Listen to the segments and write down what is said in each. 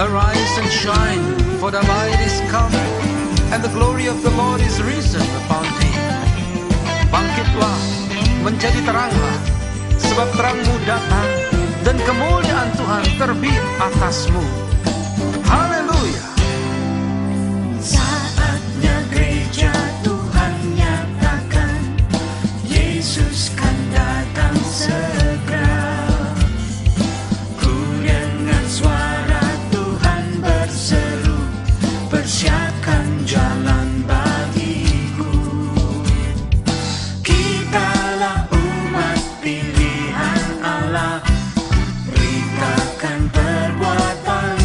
Arise and shine, for the light is come, and the glory of the Lord is risen upon thee. Bangkitlah, menjadi teranglah, sebab terangmu datang, dan kemuliaan Tuhan terbit atasmu. Haleluya. Saatnya gereja Tuhan nyatakan, Yesus kan datang segera. Ku dengar suara Tuhan berseru, persiapkan jalan bagiku. Kitalah umat pilihan Allah, beritakan perbuatan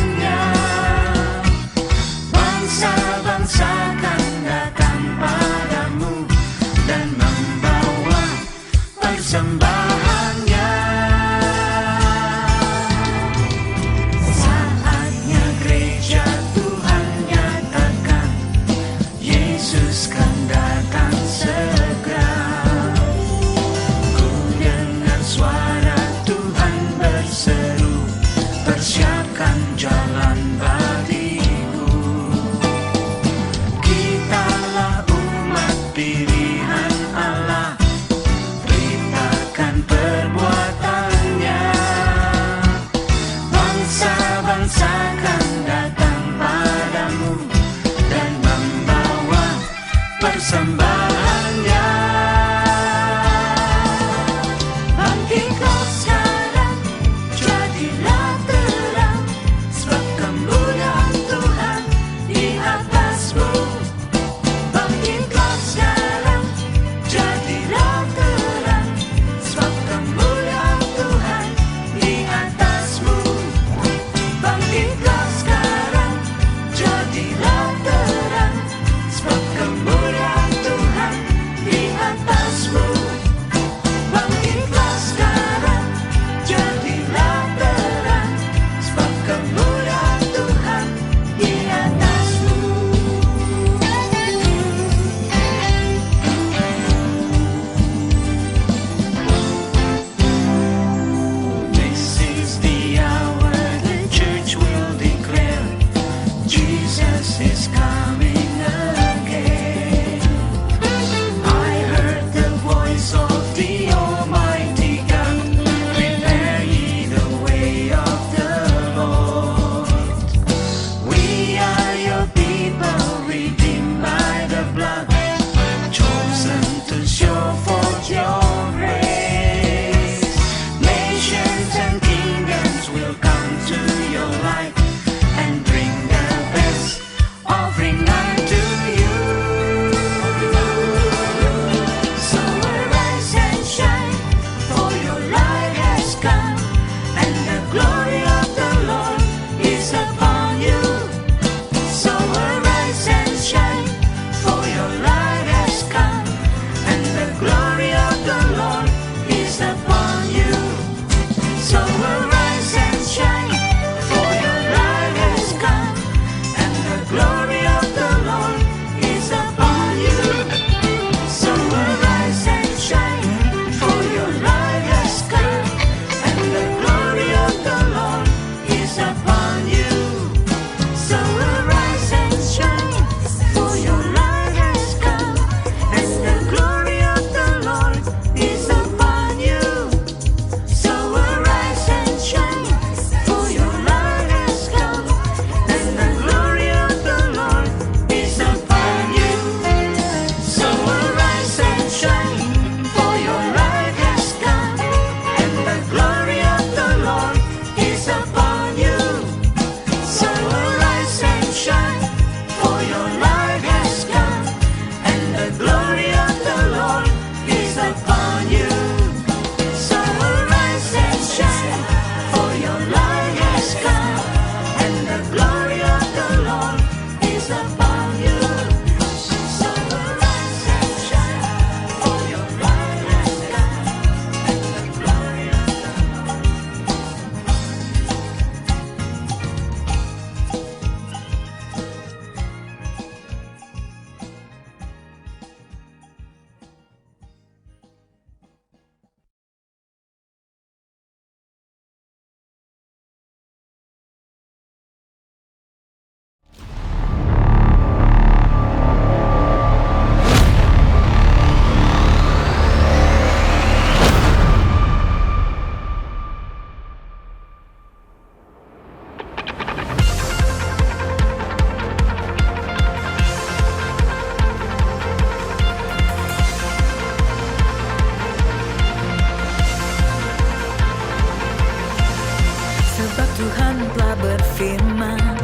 Tuhan telah berfirman,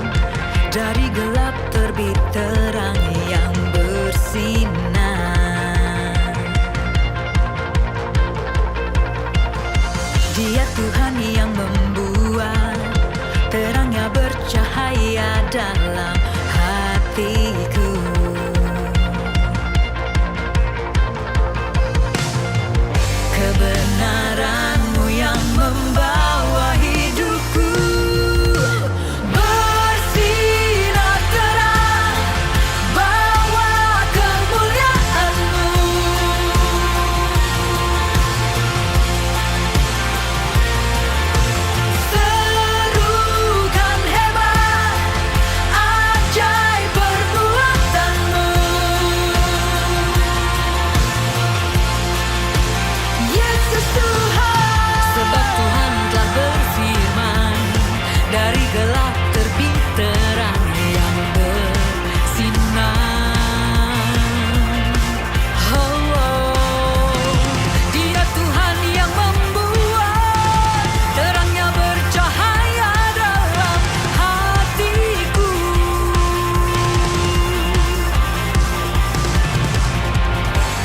dari gelap terbit terang yang bersinar. Dia Tuhan yang membuat terangnya bercahaya dalam hatiku. Kebenaran-Mu yang membawa hidupku bersinar terang, bawa kemuliaan-Mu. Serukan hebat, ajaib perbuatan-Mu. Yesus Tuhan, sebab Tuhan telah berfirman, dari gelap terbit terang yang bersinar. Dia Tuhan yang membuat terangnya bercahaya dalam hatiku.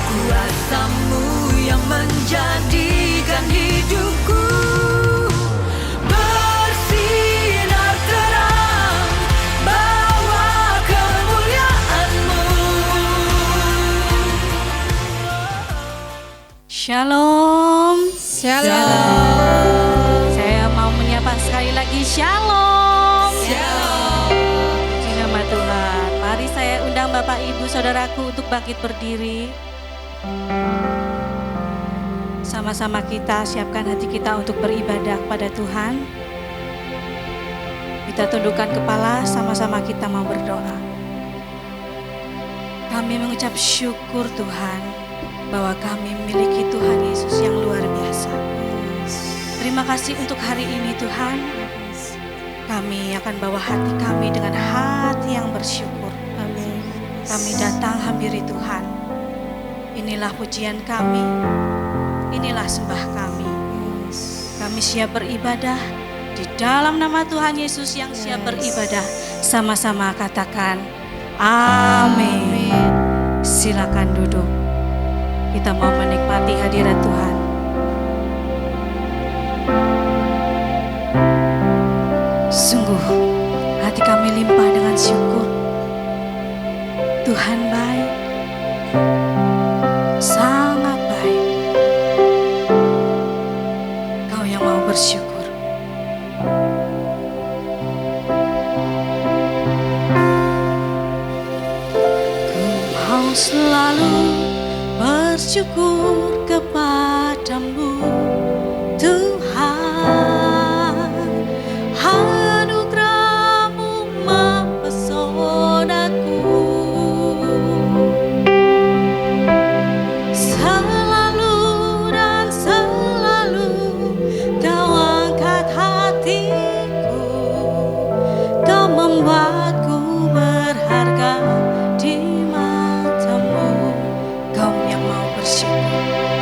Kuasa-Mu yang menjadikan hidupku bersinar terang, bawa kemuliaan-Mu. Shalom. Shalom. Saya mau menyapa sekali lagi Shalom. Shalom. Puji nama Tuhan. Mari saya undang Bapak Ibu Saudaraku untuk bangkit berdiri. Sama-sama kita siapkan hati kita untuk beribadah kepada Tuhan. Kita tundukkan kepala, sama-sama kita mau berdoa. Kami mengucap syukur Tuhan bahwa kami memiliki Tuhan Yesus yang luar biasa. Terima kasih untuk hari ini Tuhan. Kami akan bawa hati kami dengan hati yang bersyukur. Amin. Kami datang hampiri Tuhan. Inilah pujian kami. Inilah sembah kami. Kami siap beribadah di dalam nama Tuhan Yesus yang siap beribadah. Sama-sama katakan amin. Silakan duduk. Kita mau menikmati hadirat Tuhan. Sungguh hati kami limpah dengan syukur. Tuhan baik, sangat baik. Kau yang mau bersyukur. Ku mau selalu bersyukur kepadamu Tuhan. Anugerah-Mu mempesonaku. Selalu dan selalu Kau angkat hatiku. Kau membuatku berharga di mata-Mu. Kau yang mau bersyukur.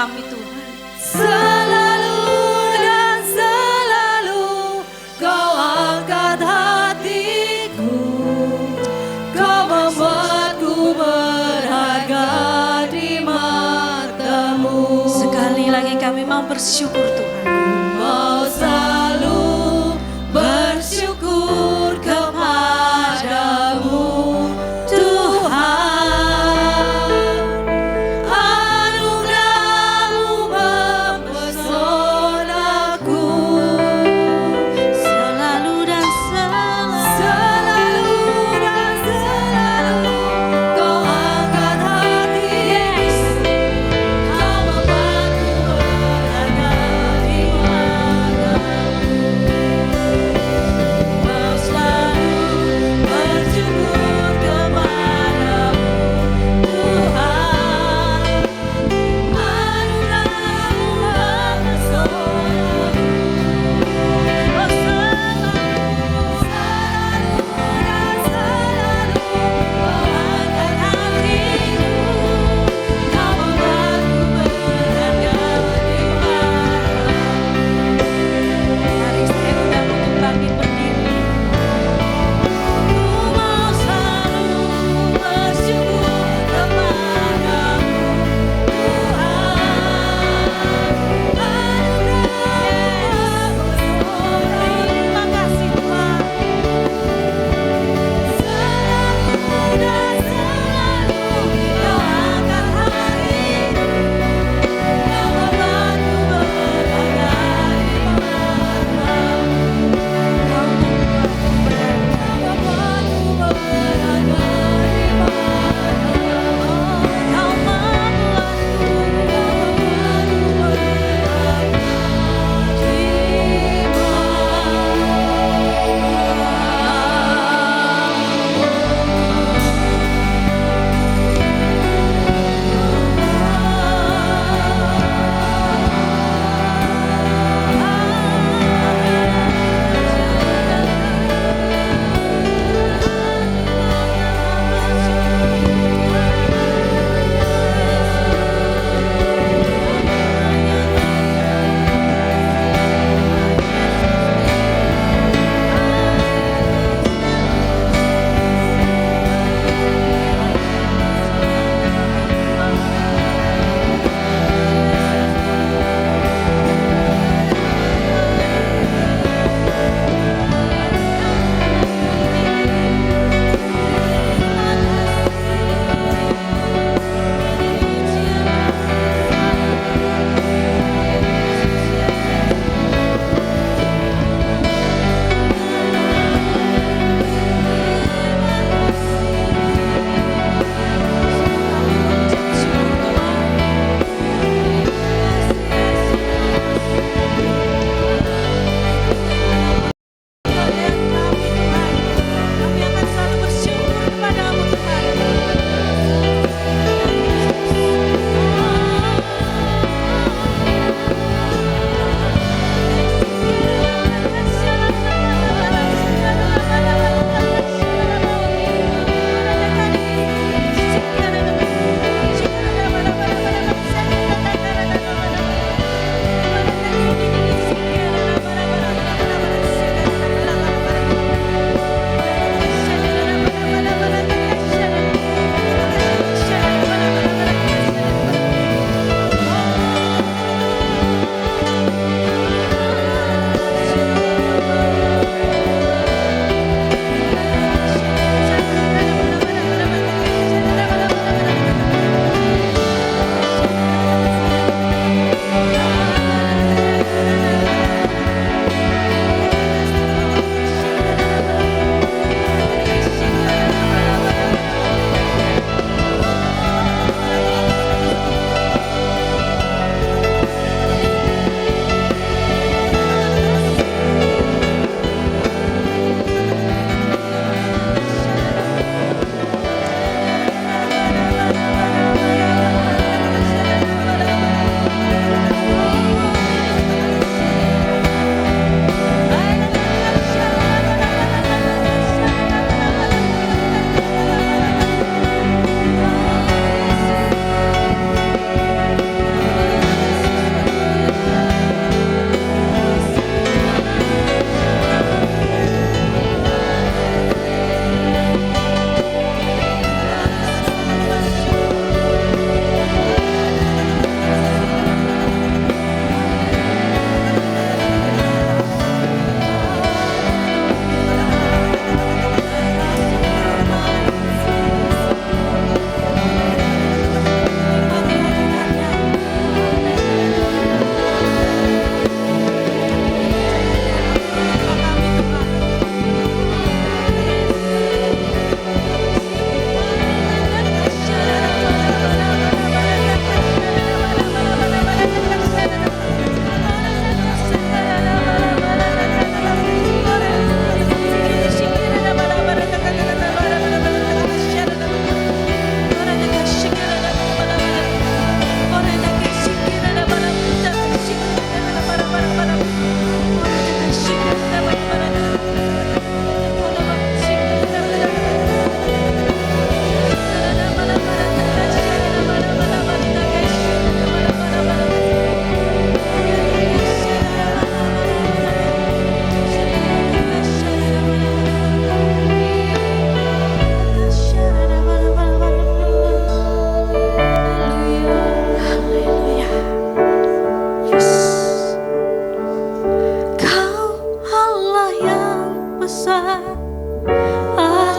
kami Tuhan. Selalu dan selalu Kau angkat hatiku, Kau membuatku berharga di matamu. Sekali lagi kami mau bersyukur Tuhan. Mau selalu bersyukur kepadamu Tuhan. Anugerah-Mu mempesonaku. Selalu dan selalu Selalu dan selalu Kau angkat hatiku, Kau membuatku berharga di matamu.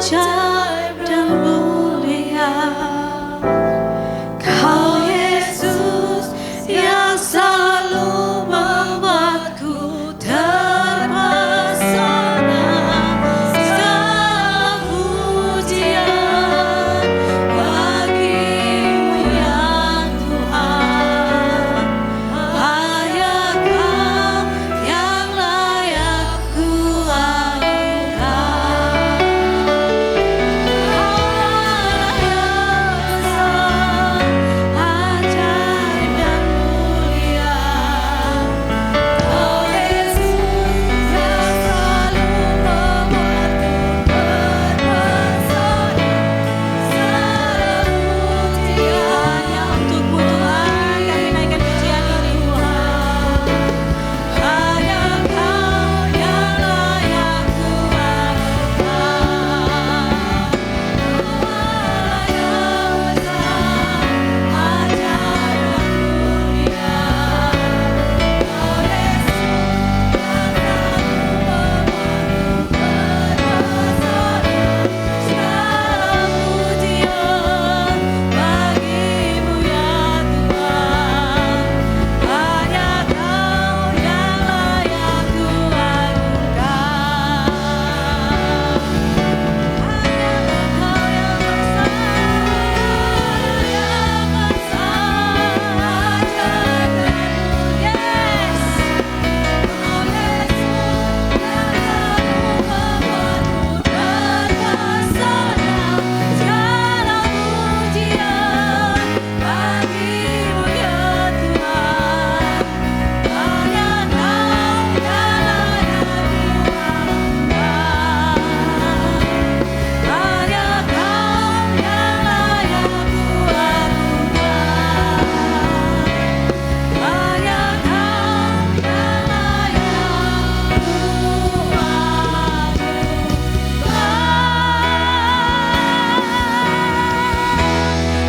ajaib dan mulia. Kau Yesus yang selalu membuatku terpesona. Segala pujian bagimu ya Tuhan. Hanya Kau yang layak ku agungkan. Ajaib dan mulia. Kau Yesus yang selalu membuatku terpesona. Segala pujian yang untukmu Tuhan, kami naikkan pujian ini Tuhan. Hanya Kau yang layak ku agungkan.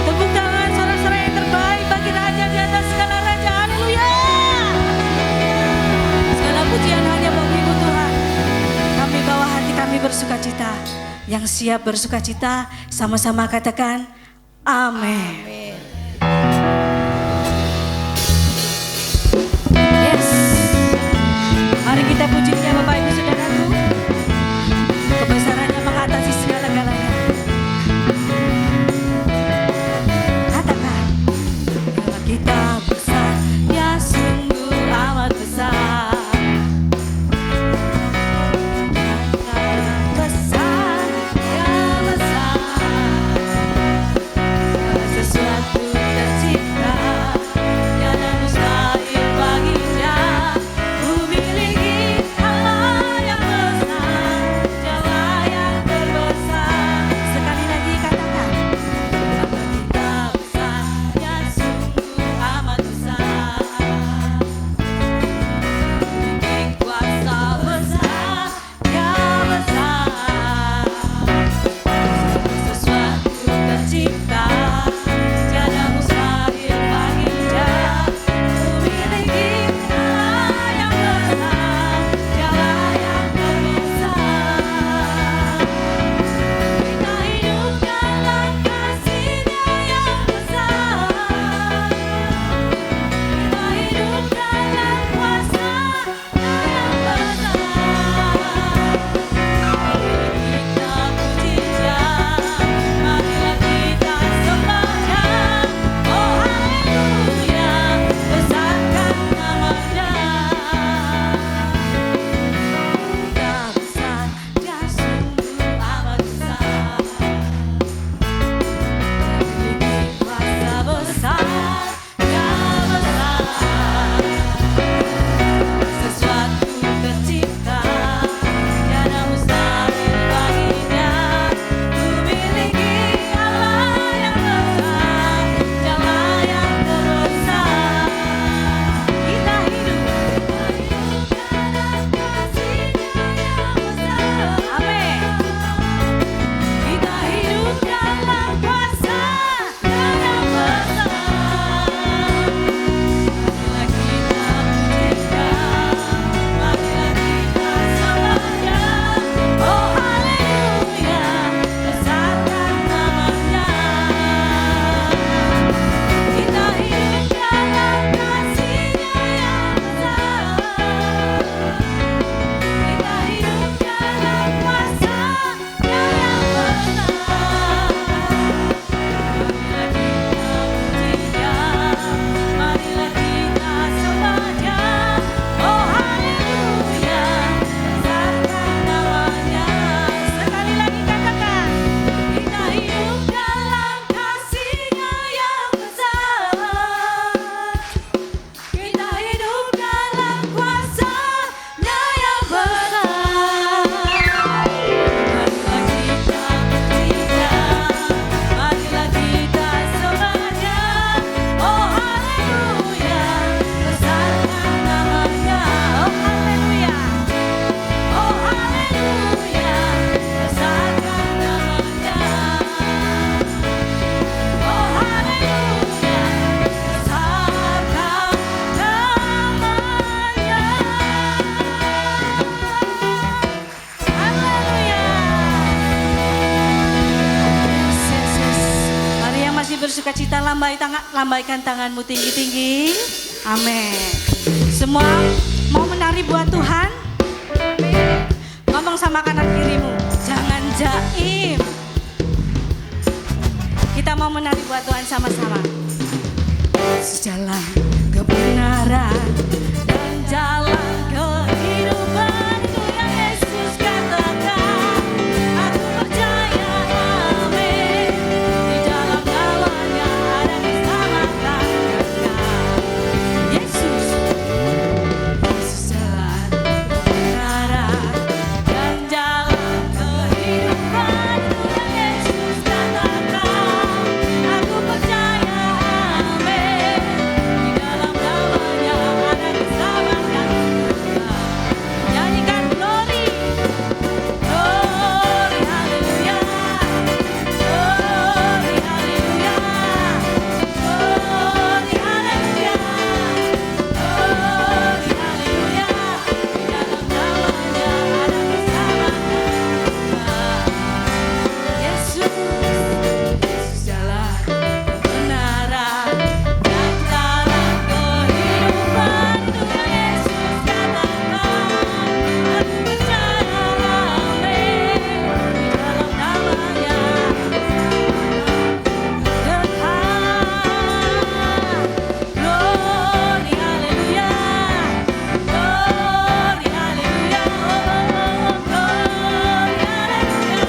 Tepuk tangan sorak-sorai yang terbaik bagi Raja di atas segala raja. Haleluya. Segala pujian hanya bagimu Tuhan. Kami bawa hati kami bersukacita. Yang siap bersukacita sama-sama katakan amin. Yes. Mari kita puji Dia Bapak Ibu Saudaraku. Kebesarannya mengatasi segala-galanya. Katakan, kalau kita besar, ya sungguh amat besar. Besar, ya besar. Sesuatu tercipta, tiada mustahil baginya. Ku miliki Allah lambaikan tanganmu tinggi-tinggi. Amin. Semua mau menari buat Tuhan? Ngomong sama kanan kirimu, jangan jaim. Kita mau menari buat Tuhan sama-sama. Sejalan kebenaran dan jalan kehidupan, itu yang Yesus katakan. Aku percaya, amin. Di dalam namanya ada keselamatan kekal. Yesus, Yesus jalan kebenaran dan jalan kehidupan, itu yang Yesus katakan. Aku percaya, amin. Di dalam namanya ada keselamatan kekal. Nyanyikan glory, glory, haleluya, glory, haleluya, glory, haleluya, glory, haleluya. Di dalam namanya ada keselamatan kekal. Yesus, Yesus jalan kebenaran dan jalan kehidupan, itu yang Yesus katakan. Aku percaya, amin. Di dalam namanya kekal. Glory, haleluya, glory, haleluya, oh, glory, haleluya,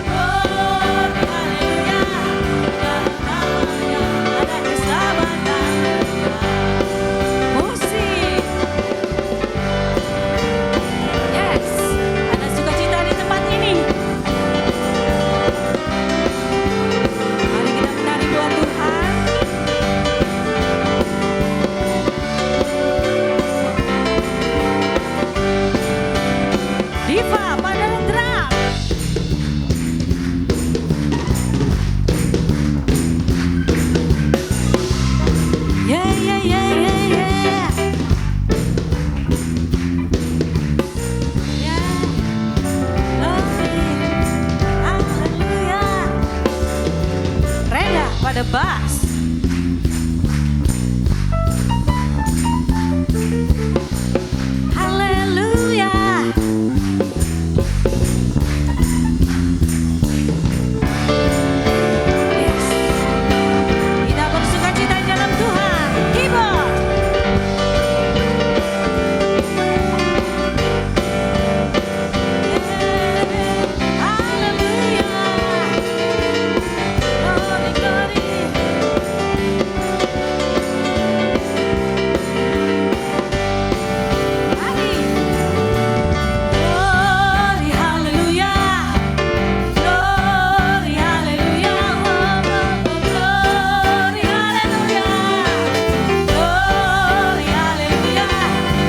glory, haleluya. Dalam namanya ada keselamatan kekal. Musik, yes, ada sukacita di tempat ini. Mari kita menari buat Tuhan. Diva, pada drum. Yeah, yeah, yeah, yeah, yeah. Yeah. Glory. Haleluya. Reda pada bass. Haleluya. Yes. Kita bersukacita di dalam Tuhan. Keyboard. Haleluya. Glory, glory. Mari. Glory, haleluya. Glory, haleluya. Glory, haleluya. Glory, haleluya.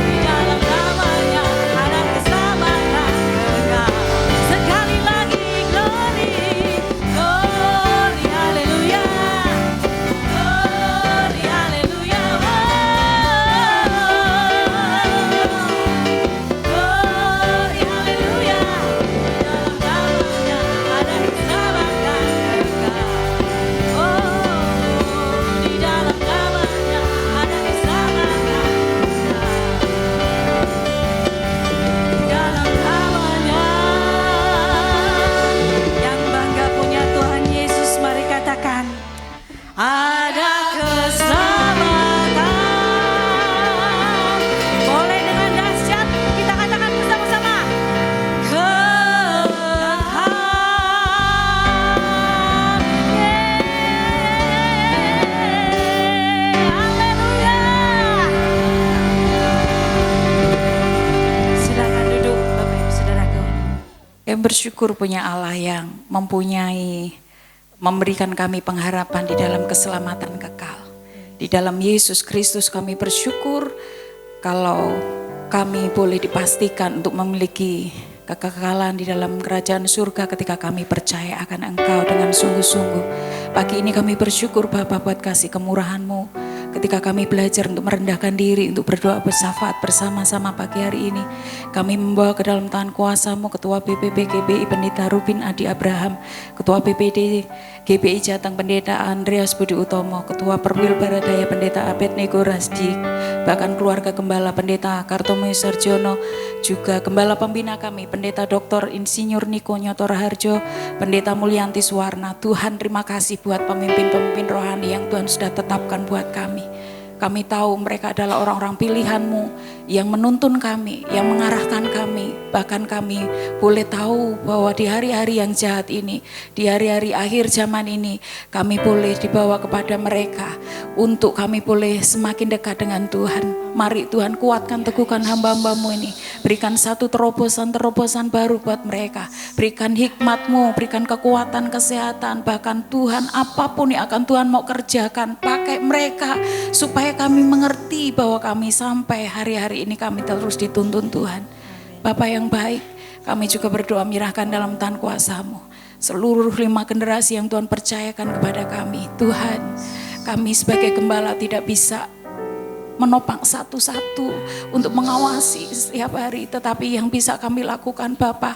Di dalam namanya ada keselamatan kekal. Sekali lagi, glory, glory, haleluya. Glory, haleluya. Glory, haleluya. Di dalam namanya ada keselamatan kekal. Oh, di dalam namanya ada keselamatan kekal. Di dalam namanya yang bangga punya Tuhan Yesus, mari katakan ada keselamatan. Boleh dengan dahsyat kita katakan bersama-sama, kekal. Haleluya. Silakan duduk Bapak Ibu Saudaraku. Kami bersyukur punya Allah yang memberikan kami pengharapan di dalam keselamatan kekal. Di dalam Yesus Kristus kami bersyukur kalau kami boleh dipastikan untuk memiliki kekekalan di dalam kerajaan surga ketika kami percaya akan Engkau dengan sungguh-sungguh. Pagi ini kami bersyukur Bapa buat kasih kemurahan-Mu. Ketika kami belajar untuk merendahkan diri, untuk berdoa bersyafaat bersama-sama pagi hari ini, kami membawa ke dalam tangan kuasa-Mu Ketua BPP GBI Pendeta Rubin Adi Abraham, Ketua BPD GBI Jateng Pendeta Andreas Budi Utomo, Ketua Perwil Baradaya Pendeta Abednego Rasdi, bahkan keluarga Gembala Pendeta Kartomo Sarjono, juga Gembala Pembina kami Pendeta Dr. Insinyur Niko Nyoto Raharjo, Pendeta Mulyanti Suwarna. Tuhan, terima kasih buat pemimpin-pemimpin rohani yang Tuhan sudah tetapkan buat kami. Kami tahu mereka adalah orang-orang pilihan-Mu yang menuntun kami, yang mengarahkan kami. Bahkan kami boleh tahu bahwa di hari-hari yang jahat ini, di hari-hari akhir zaman ini, kami boleh dibawa kepada mereka untuk kami boleh semakin dekat dengan Tuhan. Mari Tuhan, kuatkan, teguhkan hamba-hamba-Mu ini. Berikan satu terobosan-terobosan baru buat mereka. Berikan hikmat-Mu, berikan kekuatan, kesehatan. Bahkan Tuhan, apapun yang akan Tuhan mau kerjakan, pakai mereka supaya kami mengerti bahwa kami sampai hari-hari ini kami terus dituntun Tuhan. Bapa yang baik, kami juga berdoa menyerahkan dalam tangan kuasa-Mu seluruh 5 generasi yang Tuhan percayakan kepada kami. Tuhan, kami sebagai gembala tidak bisa menopang satu-satu untuk mengawasi setiap hari, tetapi yang bisa kami lakukan Bapa,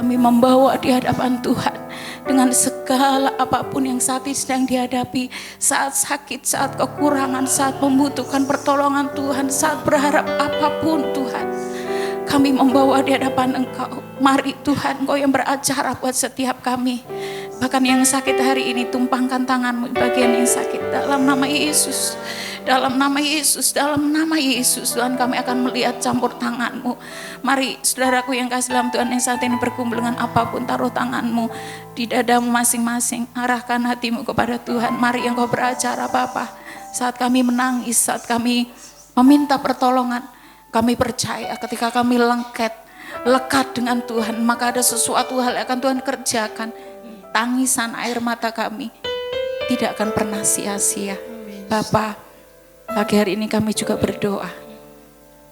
kami membawa di hadapan Tuhan dengan segala apapun yang saat ini sedang dihadapi, saat sakit, saat kekurangan, saat membutuhkan pertolongan Tuhan, saat berharap apapun Tuhan, kami membawa di hadapan Engkau. Mari Tuhan, Engkau yang beracara buat setiap kami. Bahkan yang sakit hari ini, tumpangkan tangan-Mu bagian yang sakit dalam nama Yesus. Dalam nama Yesus, dalam nama Yesus, Tuhan, kami akan melihat campur tangan-Mu. Mari saudaraku yang kasih dalam Tuhan yang saat ini berkumpul dengan apapun, taruh tangan-Mu di dadamu masing-masing. Arahkan hatimu kepada Tuhan. Mari Engkau beracara Bapa. Saat kami menangis, saat kami meminta pertolongan, kami percaya ketika kami lekat dengan Tuhan, maka ada sesuatu hal yang akan Tuhan kerjakan. Tangisan air mata kami tidak akan pernah sia-sia. Bapa, pagi hari ini kami juga berdoa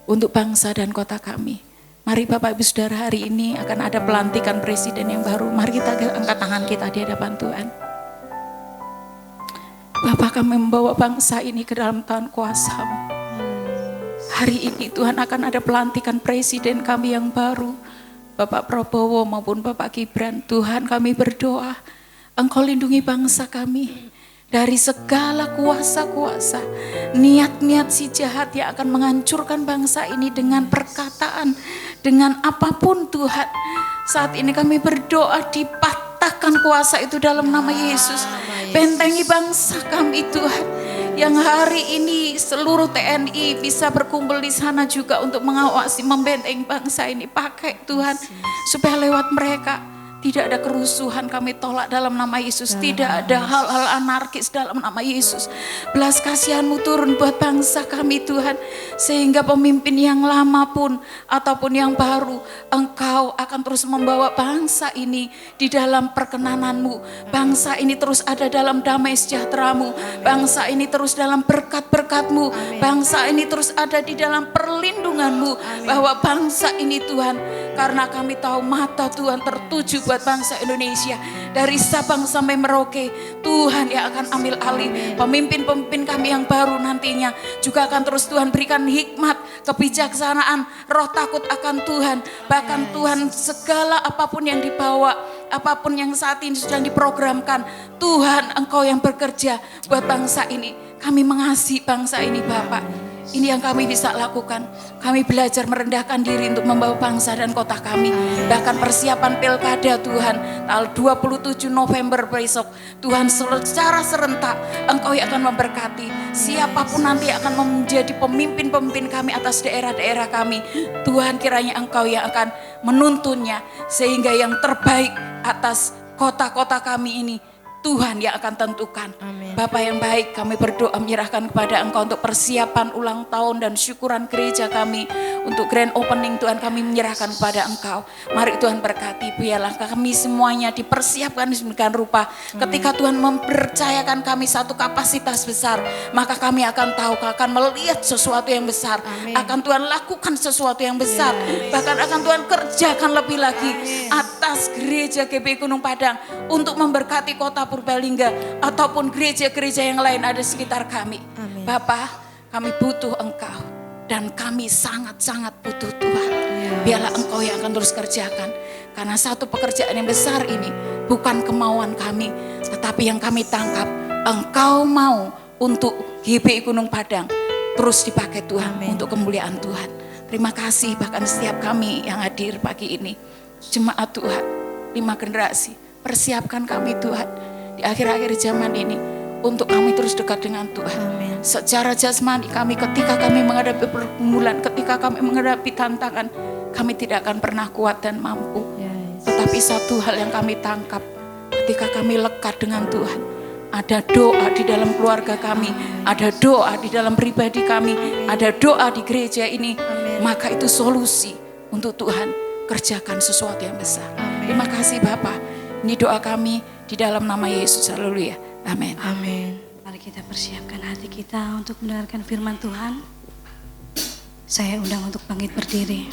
untuk bangsa dan kota kami. Mari Bapak Ibu Saudara, hari ini akan ada pelantikan presiden yang baru. Mari kita angkat tangan kita di hadapan Tuhan. Bapak, kami membawa bangsa ini ke dalam tangan kuasa-Mu. Hari ini Tuhan akan ada pelantikan presiden kami yang baru, Bapak Prabowo maupun Bapak Gibran. Tuhan, kami berdoa Engkau lindungi bangsa kami dari segala kuasa-kuasa, niat-niat si jahat yang akan menghancurkan bangsa ini dengan perkataan, dengan apapun Tuhan. Saat ini kami berdoa, dipatahkan kuasa itu dalam nama Yesus. Bentengi bangsa kami Tuhan. Yang hari ini seluruh TNI bisa berkumpul di sana juga untuk mengawasi, membentengi bangsa ini. Pakai Tuhan supaya lewat mereka tidak ada kerusuhan, kami tolak dalam nama Yesus. Tidak ada hal-hal anarkis dalam nama Yesus. Belas kasihan-Mu turun buat bangsa kami Tuhan. Sehingga pemimpin yang lama pun ataupun yang baru, Engkau akan terus membawa bangsa ini di dalam perkenanan-Mu. Bangsa ini terus ada dalam damai sejahtera-Mu. Bangsa ini terus dalam berkat-berkat-Mu. Bangsa ini terus ada di dalam perlindungan-Mu. Bahwa bangsa ini Tuhan, karena kami tahu mata Tuhan tertuju buat bangsa Indonesia. Dari Sabang sampai Merauke, Tuhan yang akan ambil alih. Pemimpin-pemimpin kami yang baru nantinya juga akan terus Tuhan berikan hikmat, kebijaksanaan, roh takut akan Tuhan. Bahkan Tuhan, segala apapun yang dibawa, apapun yang saat ini sudah diprogramkan, Tuhan Engkau yang bekerja buat bangsa ini. Kami mengasihi bangsa ini Bapak. Ini yang kami bisa lakukan. Kami belajar merendahkan diri untuk membawa bangsa dan kota kami. Bahkan persiapan pilkada Tuhan, tanggal 27 November besok, Tuhan secara serentak Engkau yang akan memberkati. Siapapun nanti akan menjadi pemimpin-pemimpin kami atas daerah-daerah kami, Tuhan kiranya Engkau yang akan menuntunnya. Sehingga yang terbaik atas kota-kota kami ini Tuhan yang akan tentukan. Amin. Bapa yang baik, kami berdoa menyerahkan kepada Engkau untuk persiapan ulang tahun dan syukuran gereja kami. Untuk grand opening Tuhan, kami menyerahkan kepada Engkau. Mari Tuhan berkati, biarlah kami semuanya dipersiapkan sedemikian rupa. Ketika Tuhan mempercayakan kami satu kapasitas besar, maka kami akan tahu, akan melihat sesuatu yang besar. Amin. Akan Tuhan lakukan sesuatu yang besar. Bahkan akan Tuhan kerjakan lebih lagi. Amin. Atas gereja GBI Gunung Padang untuk memberkati kota Purbalingga ataupun gereja-gereja yang lain ada sekitar kami. Amin. Bapa, kami butuh Engkau dan kami sangat-sangat butuh Tuhan. Biarlah Engkau yang akan terus kerjakan, karena satu pekerjaan yang besar ini bukan kemauan kami, tetapi yang kami tangkap, Engkau mau untuk GBI Gunung Padang terus dipakai Tuhan untuk kemuliaan Tuhan. Terima kasih bahkan setiap kami yang hadir pagi ini, jemaat Tuhan, 5 generasi, persiapkan kami Tuhan di akhir-akhir zaman ini untuk kami terus dekat dengan Tuhan. Secara jasmani kami ketika kami menghadapi pergumulan, ketika kami menghadapi tantangan, kami tidak akan pernah kuat dan mampu. Tetapi satu hal yang kami tangkap ketika kami lekat dengan Tuhan, ada doa di dalam keluarga kami, ada doa di dalam pribadi kami, ada doa di gereja ini. Maka itu solusi untuk Tuhan kerjakan sesuatu yang besar. Terima kasih Bapa. Ini doa kami di dalam nama Yesus. Haleluya. Amin. Amin. Mari kita persiapkan hati kita untuk mendengarkan firman Tuhan. Saya undang untuk bangkit berdiri.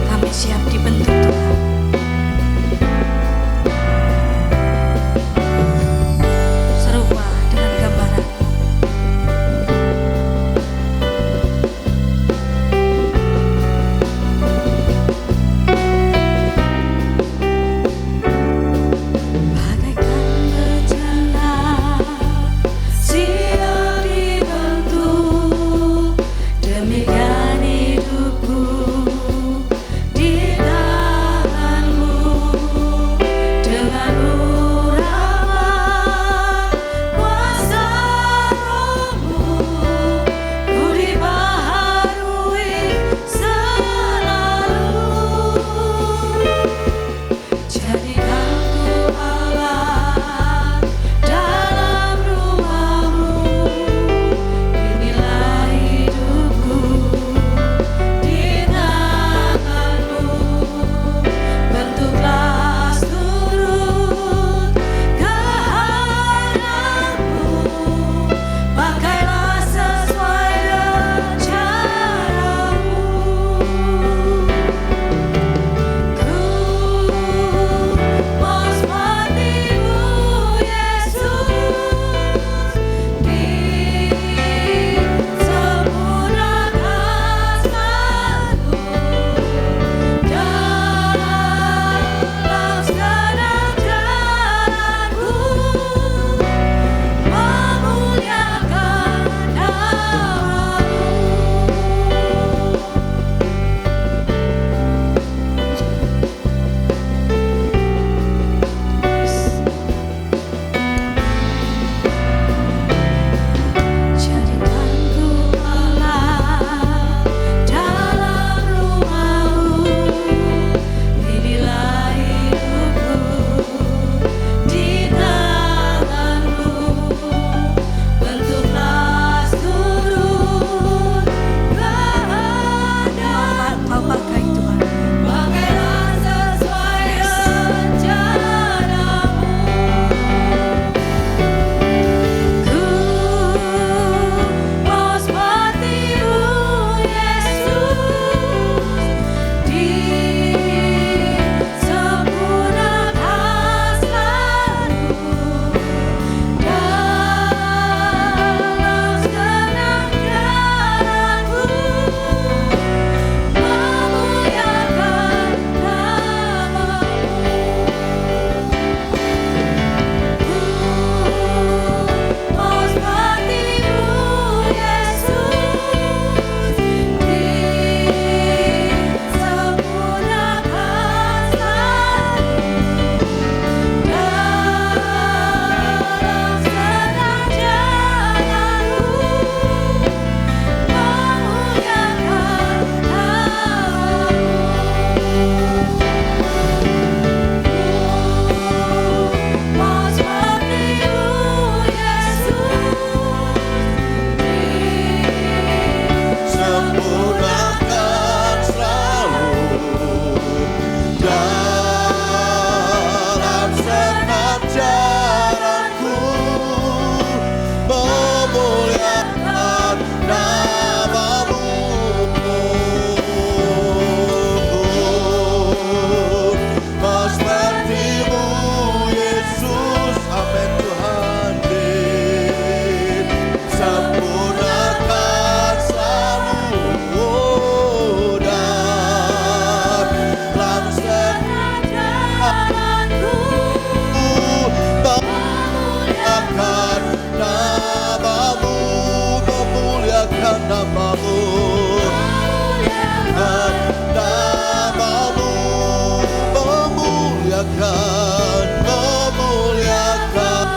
Kami siap dibentuk Tuhan. Serupa dengan gambaran. Bagaikan berjalan namamu, namamu, memuliakan, memuliakan.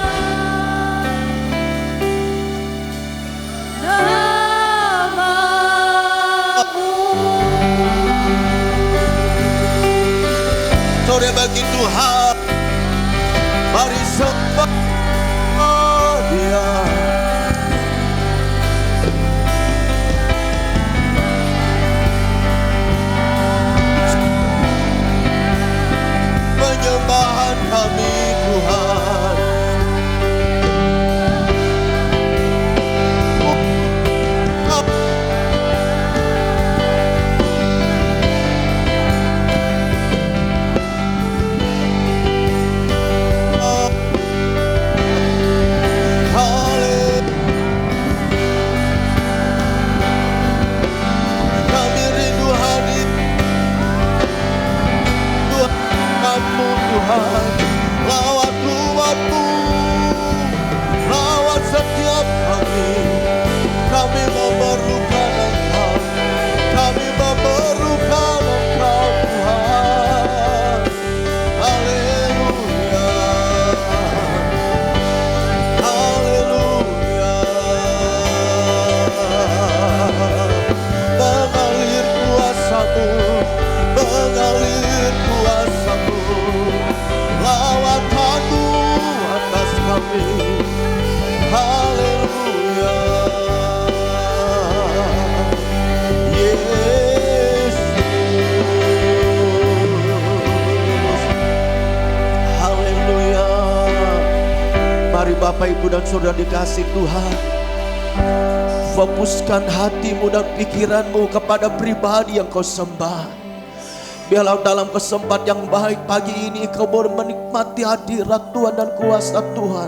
Sore bagi Tuhan, mari sembah Dia. Penyembahan kami Tuhan, kami rindu hadir Tuhanmu Tuhan, lawat umatmu, lawat setiap kami memerlukan Engkau, kami memerlukan Engkau Tuhan. Haleluya, haleluya. Mengalir kuasa-Mu, mengalir kuasa-Mu, lawatan-Mu atas kami. Haleluya, Yesus. Haleluya. Mari Bapak, Ibu dan Saudara dikasih Tuhan, fokuskan hatimu dan pikiranmu kepada pribadi yang kau sembah. Biarlah dalam kesempatan yang baik pagi ini kau boleh menikmati hadirat Tuhan dan kuasa Tuhan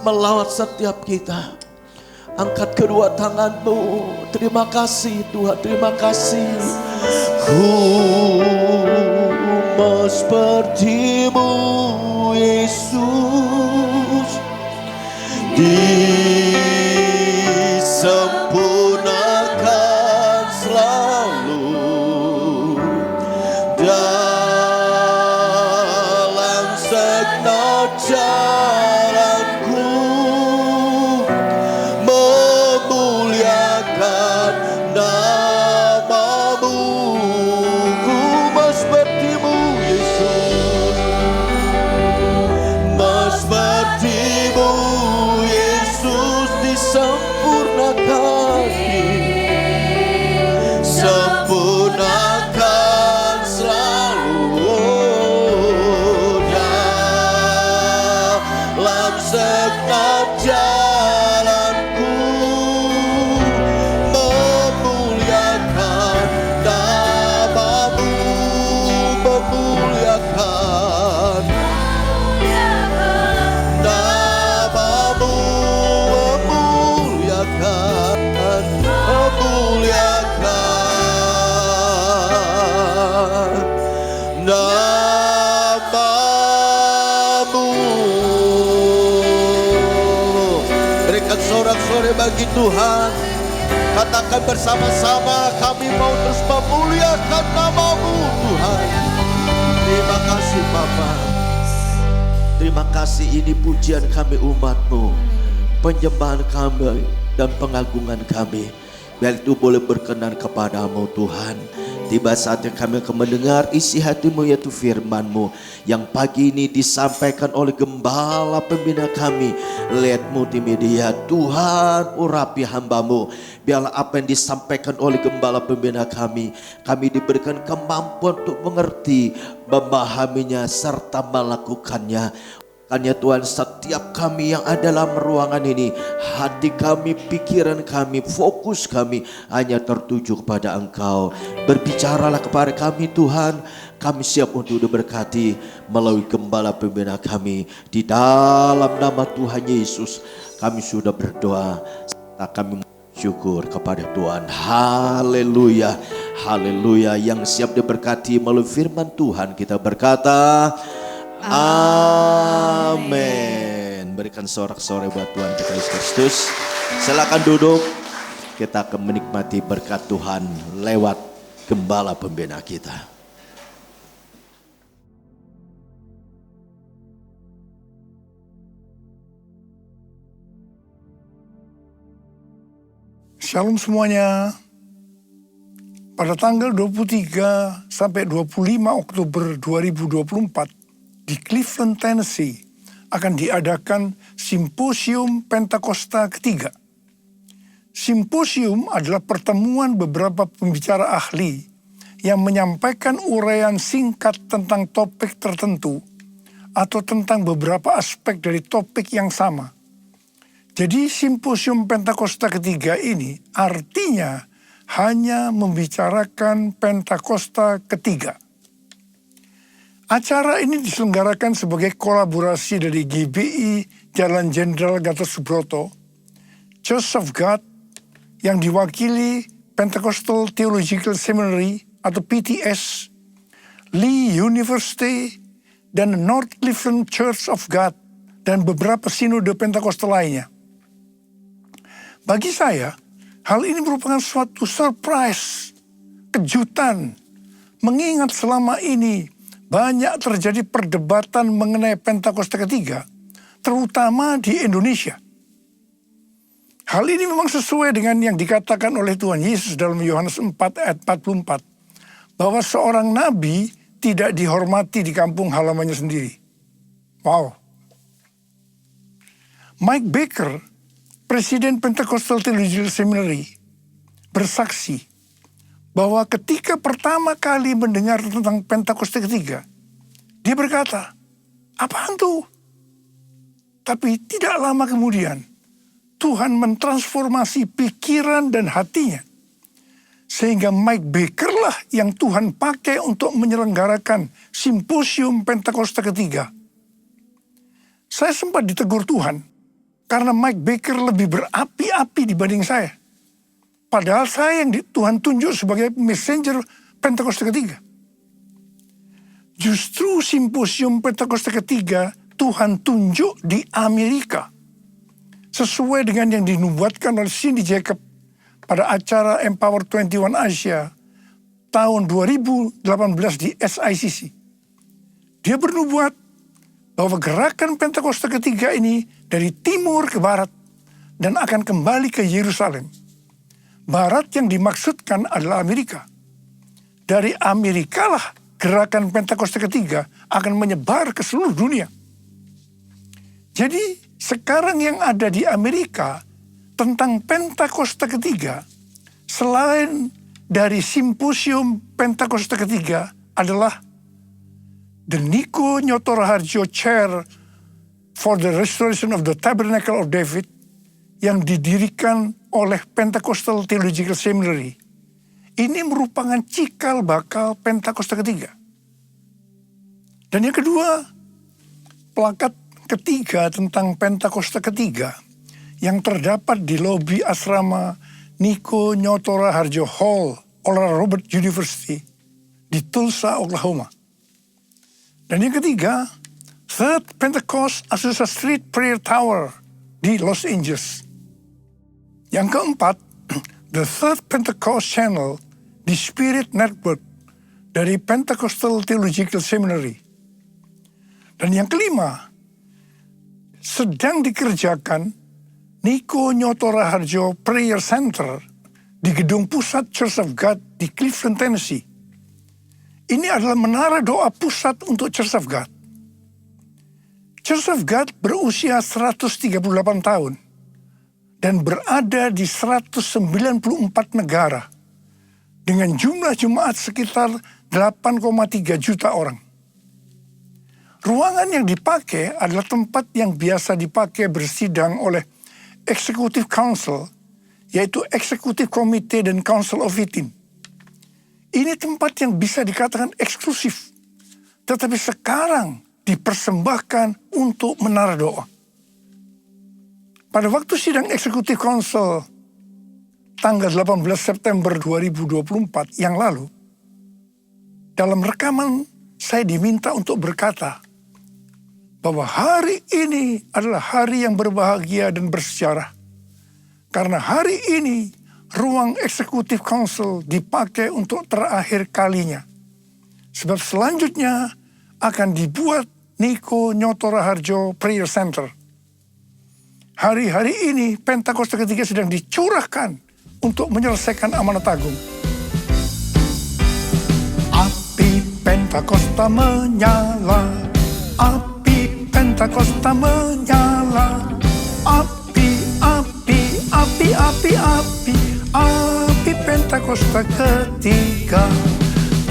melawat setiap kita. Angkat kedua tanganmu. Terima kasih Tuhan, terima kasih. Ku mau seperti-Mu Yesus, disempurnakan selalu dalam segenap jalanku, memuliakan namamu. Ku mau seperti-Mu Yesus, mau seperti-Mu Yesus, disempurnakan, sempurnakan selalu dalam segenap jalanku, memuliakan namamu, memuliakan namamu, memuliakan, memuliakan namamu. Berikan sorak-sorai bagi Tuhan. Katakan bersama-sama, kami mau terus memuliakan namamu Tuhan. Terima kasih Bapa. Terima kasih, ini pujian kami umat-Mu, penyembahan kami dan pengagungan kami. Biar itu boleh berkenan kepadamu Tuhan. Tiba saatnya kami akan mendengar isi hati-Mu, yaitu firman-Mu yang pagi ini disampaikan oleh Gembala Pembina kami, Led Multimedia. Tuhan, urapi hamba-Mu. Biarlah apa yang disampaikan oleh Gembala Pembina kami diberikan kemampuan untuk mengerti, memahaminya, serta melakukannya. Hanya Tuhan, setiap kami yang ada dalam ruangan ini, hati kami, pikiran kami, fokus kami hanya tertuju kepada Engkau. Berbicaralah kepada kami Tuhan. Kami siap untuk diberkati melalui Gembala Pembina kami. Di dalam nama Tuhan Yesus kami sudah berdoa, serta kami syukur kepada Tuhan. Haleluya, haleluya. Yang siap diberkati melalui firman Tuhan, kita berkata amin. Berikan sorak-sorai buat Tuhan kita Yesus Kristus. Silakan duduk. kita akan menikmati berkat Tuhan lewat gembala pembina kita. Shalom semuanya. Pada tanggal 23 sampai 25 Oktober 2024 di Cleveland, Tennessee akan diadakan Simposium Pentakosta ketiga. Simposium adalah pertemuan beberapa pembicara ahli yang menyampaikan uraian singkat tentang topik tertentu atau tentang beberapa aspek dari topik yang sama. Jadi Simposium Pentakosta ketiga ini artinya hanya membicarakan Pentakosta ketiga. Acara ini diselenggarakan sebagai kolaborasi dari GBI Jalan Jenderal Gatot Subroto, Church of God yang diwakili Pentecostal Theological Seminary atau PTS, Lee University, dan North Cleveland Church of God, dan beberapa sinode Pentakostal lainnya. Bagi saya, hal ini merupakan suatu surprise, kejutan, mengingat selama ini banyak terjadi perdebatan mengenai Pentakosta ketiga, terutama di Indonesia. Hal ini memang sesuai dengan yang dikatakan oleh Tuhan Yesus dalam Yohanes 4 ayat 44, bahwa seorang nabi tidak dihormati di kampung halamannya sendiri. Wow. Mike Baker, Presiden Pentecostal Theological Seminary, bersaksi bahwa ketika pertama kali mendengar tentang Pentakosta ketiga, dia berkata, apaan tuh? Tapi tidak lama kemudian, Tuhan mentransformasi pikiran dan hatinya. Sehingga Mike Baker lah yang Tuhan pakai untuk menyelenggarakan Simposium Pentakosta ketiga. Saya sempat ditegur Tuhan, karena Mike Baker lebih berapi-api dibanding saya. Padahal saya yang Tuhan tunjuk sebagai messenger Pentakosta ketiga. Justru Simposium Pentakosta ketiga Tuhan tunjuk di Amerika. Sesuai dengan yang dinubuatkan oleh Cindy Jacob pada acara Empower 21 Asia tahun 2018 di SICC. Dia bernubuat bahwa gerakan Pentakosta ketiga ini dari timur ke barat dan akan kembali ke Yerusalem. Barat yang dimaksudkan adalah Amerika. Dari Amerika lah gerakan Pentakosta ketiga akan menyebar ke seluruh dunia. Jadi sekarang yang ada di Amerika tentang Pentakosta ketiga, selain dari Simposium Pentakosta ketiga adalah the Niko Nyoto Raharjo Chair for the Restoration of the Tabernacle of David yang didirikan oleh Pentecostal Theological Seminary. Ini merupakan cikal bakal Pentakosta ketiga. Dan yang kedua, plakat ketiga tentang Pentakosta ketiga yang terdapat di lobi asrama Niko Nyoto Raharjo Hall, Oral Roberts University di Tulsa, Oklahoma. Dan yang ketiga, Third Pentecost Azusa Street Prayer Tower di Los Angeles. Yang keempat, The Third Pentecost Channel di Spirit Network dari Pentecostal Theological Seminary. Dan yang kelima, sedang dikerjakan Niko Nyoto Raharjo Prayer Center di gedung pusat Church of God di Cleveland, Tennessee. Ini adalah menara doa pusat untuk Church of God. Church of God berusia 138 tahun dan berada di 194 negara dengan jumlah jemaat sekitar 8,3 juta orang. Ruangan yang dipakai adalah tempat yang biasa dipakai bersidang oleh Executive Council, yaitu Executive Committee dan Council of 18. Ini tempat yang bisa dikatakan eksklusif, tetapi sekarang dipersembahkan untuk menara doa. Pada waktu sidang Executive Council tanggal 18 September 2024 yang lalu, dalam rekaman saya diminta untuk berkata bahwa hari ini adalah hari yang berbahagia dan bersejarah. Karena hari ini ruang eksekutif council dipakai untuk terakhir kalinya. Sebab selanjutnya akan dibuat Niko Nyoto Raharjo Prayer Center. Hari-hari ini Pentakosta ketiga sedang dicurahkan untuk menyelesaikan amanat agung. Api Pentakosta menyala, api Pentakosta menyala, api, api, api, api, api, api Pentakosta ketiga,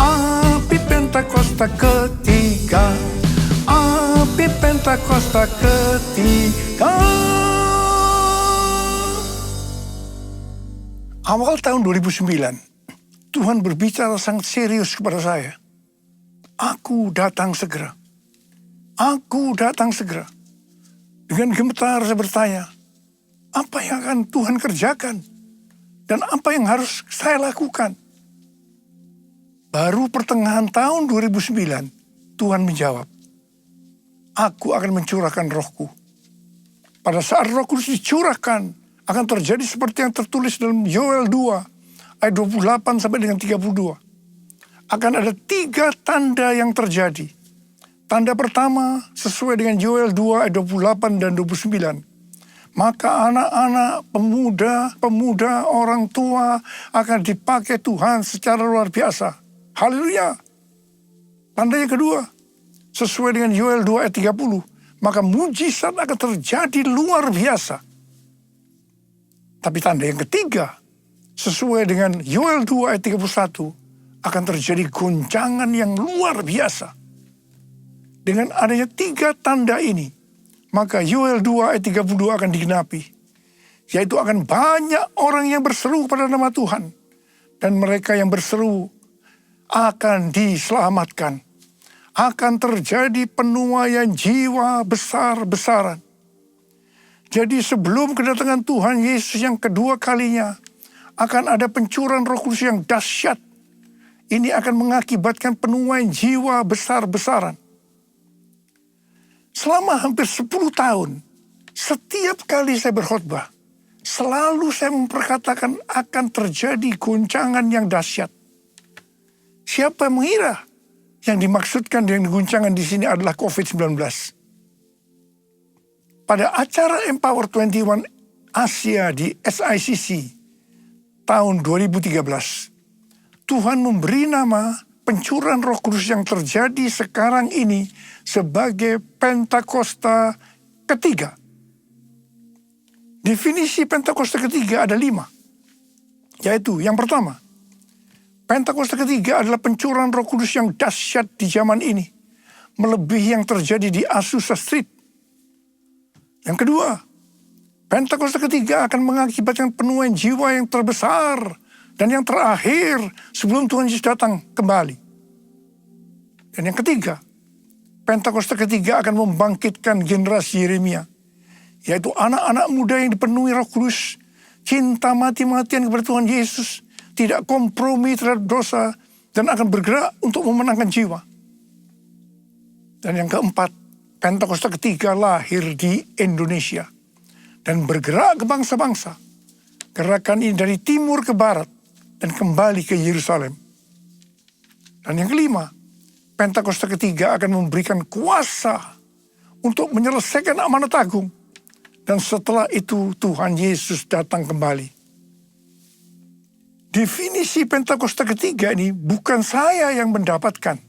api Pentakosta ketiga, api Pentakosta ketiga. Awal tahun 2009, Tuhan berbicara sangat serius kepada saya. Aku datang segera. Aku datang segera. Dengan gemetar saya bertanya, apa yang akan Tuhan kerjakan? Dan apa yang harus saya lakukan? Baru pertengahan tahun 2009, Tuhan menjawab, aku akan mencurahkan rohku. Pada saat roh kudus dicurahkan, akan terjadi seperti yang tertulis dalam Yoel 2, ayat 28 sampai dengan 32. Akan ada 3 tanda yang terjadi. Tanda pertama sesuai dengan Yoel 2 ayat 28 dan 29. Maka anak-anak, pemuda, orang tua akan dipakai Tuhan secara luar biasa. Haleluya. Tanda yang kedua, sesuai dengan Yoel 2 ayat 30. Maka mujizat akan terjadi luar biasa. Tapi tanda yang ketiga, sesuai dengan Yoel 2 ayat 31, akan terjadi goncangan yang luar biasa. Dengan adanya 3 tanda ini, maka Yoel 2 ayat 32 akan digenapi. Yaitu akan banyak orang yang berseru pada nama Tuhan. Dan mereka yang berseru akan diselamatkan. Akan terjadi penuaian jiwa besar-besaran. Jadi sebelum kedatangan Tuhan Yesus yang kedua kalinya, akan ada pencurahan Roh Kudus yang dahsyat. Ini akan mengakibatkan penuaian jiwa besar-besaran. Selama hampir 10 tahun, setiap kali saya berkhotbah, selalu saya memperkatakan akan terjadi goncangan yang dahsyat. Siapa yang mengira yang dimaksudkan dengan goncangan di sini adalah COVID-19? Pada acara Empower 21 Asia di SICC tahun 2013, Tuhan memberi nama pencurahan Roh Kudus yang terjadi sekarang ini sebagai Pentakosta ketiga. Definisi Pentakosta ketiga ada 5. Yaitu yang pertama, Pentakosta ketiga adalah pencurahan Roh Kudus yang dahsyat di zaman ini, melebihi yang terjadi di Azusa Street. Yang kedua, Pentakosta ketiga akan mengakibatkan penuaian jiwa yang terbesar dan yang terakhir sebelum Tuhan Yesus datang kembali. Dan yang ketiga, Pentakosta ketiga akan membangkitkan generasi Yeremia, yaitu anak-anak muda yang dipenuhi Roh Kudus, cinta mati-matian kepada Tuhan Yesus, tidak kompromi terhadap dosa, dan akan bergerak untuk memenangkan jiwa. Dan yang keempat, Pentakosta ketiga lahir di Indonesia dan bergerak ke bangsa-bangsa. Gerakan ini dari timur ke barat dan kembali ke Yerusalem. Dan yang kelima, Pentakosta ketiga akan memberikan kuasa untuk menyelesaikan amanat agung. Dan setelah itu Tuhan Yesus datang kembali. Definisi Pentakosta ketiga ini bukan saya yang mendapatkan.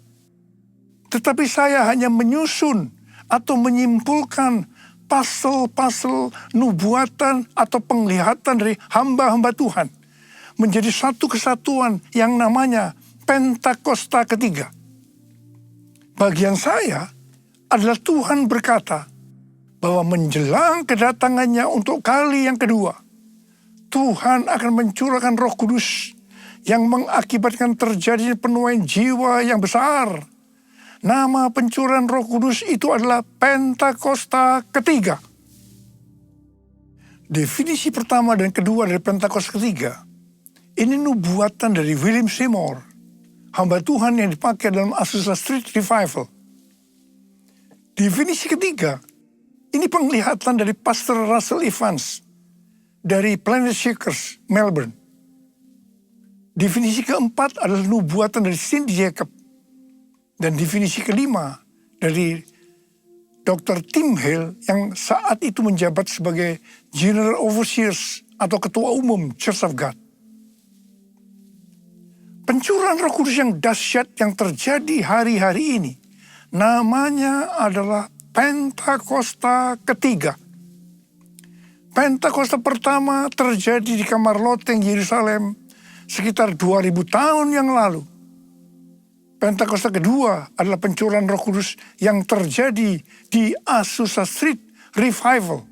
Tetapi saya hanya menyusun atau menyimpulkan pasal-pasal nubuatan atau penglihatan dari hamba-hamba Tuhan menjadi satu kesatuan yang namanya Pentakosta ketiga. Bagian saya adalah Tuhan berkata bahwa menjelang kedatangannya untuk kali yang kedua, Tuhan akan mencurahkan Roh Kudus yang mengakibatkan terjadinya penuaian jiwa yang besar. Nama pencurahan Roh Kudus itu adalah Pentakosta ketiga. Definisi pertama dan kedua dari Pentakosta ketiga, ini nubuatan dari William Seymour, hamba Tuhan yang dipakai dalam Azusa Street Revival. Definisi ketiga, ini penglihatan dari Pastor Russell Evans dari Planet Shakers, Melbourne. Definisi keempat adalah nubuatan dari Cindy Jacob. Dan definisi kelima dari Dr. Tim Hale yang saat itu menjabat sebagai General Overseers atau Ketua Umum Church of God. Pencurahan Roh Kudus yang dahsyat yang terjadi hari-hari ini namanya adalah Pentakosta ketiga. Pentakosta pertama terjadi di kamar loteng Yerusalem sekitar 2000 tahun yang lalu. Pentakosta kedua adalah pencurahan Roh Kudus yang terjadi di Azusa Street Revival.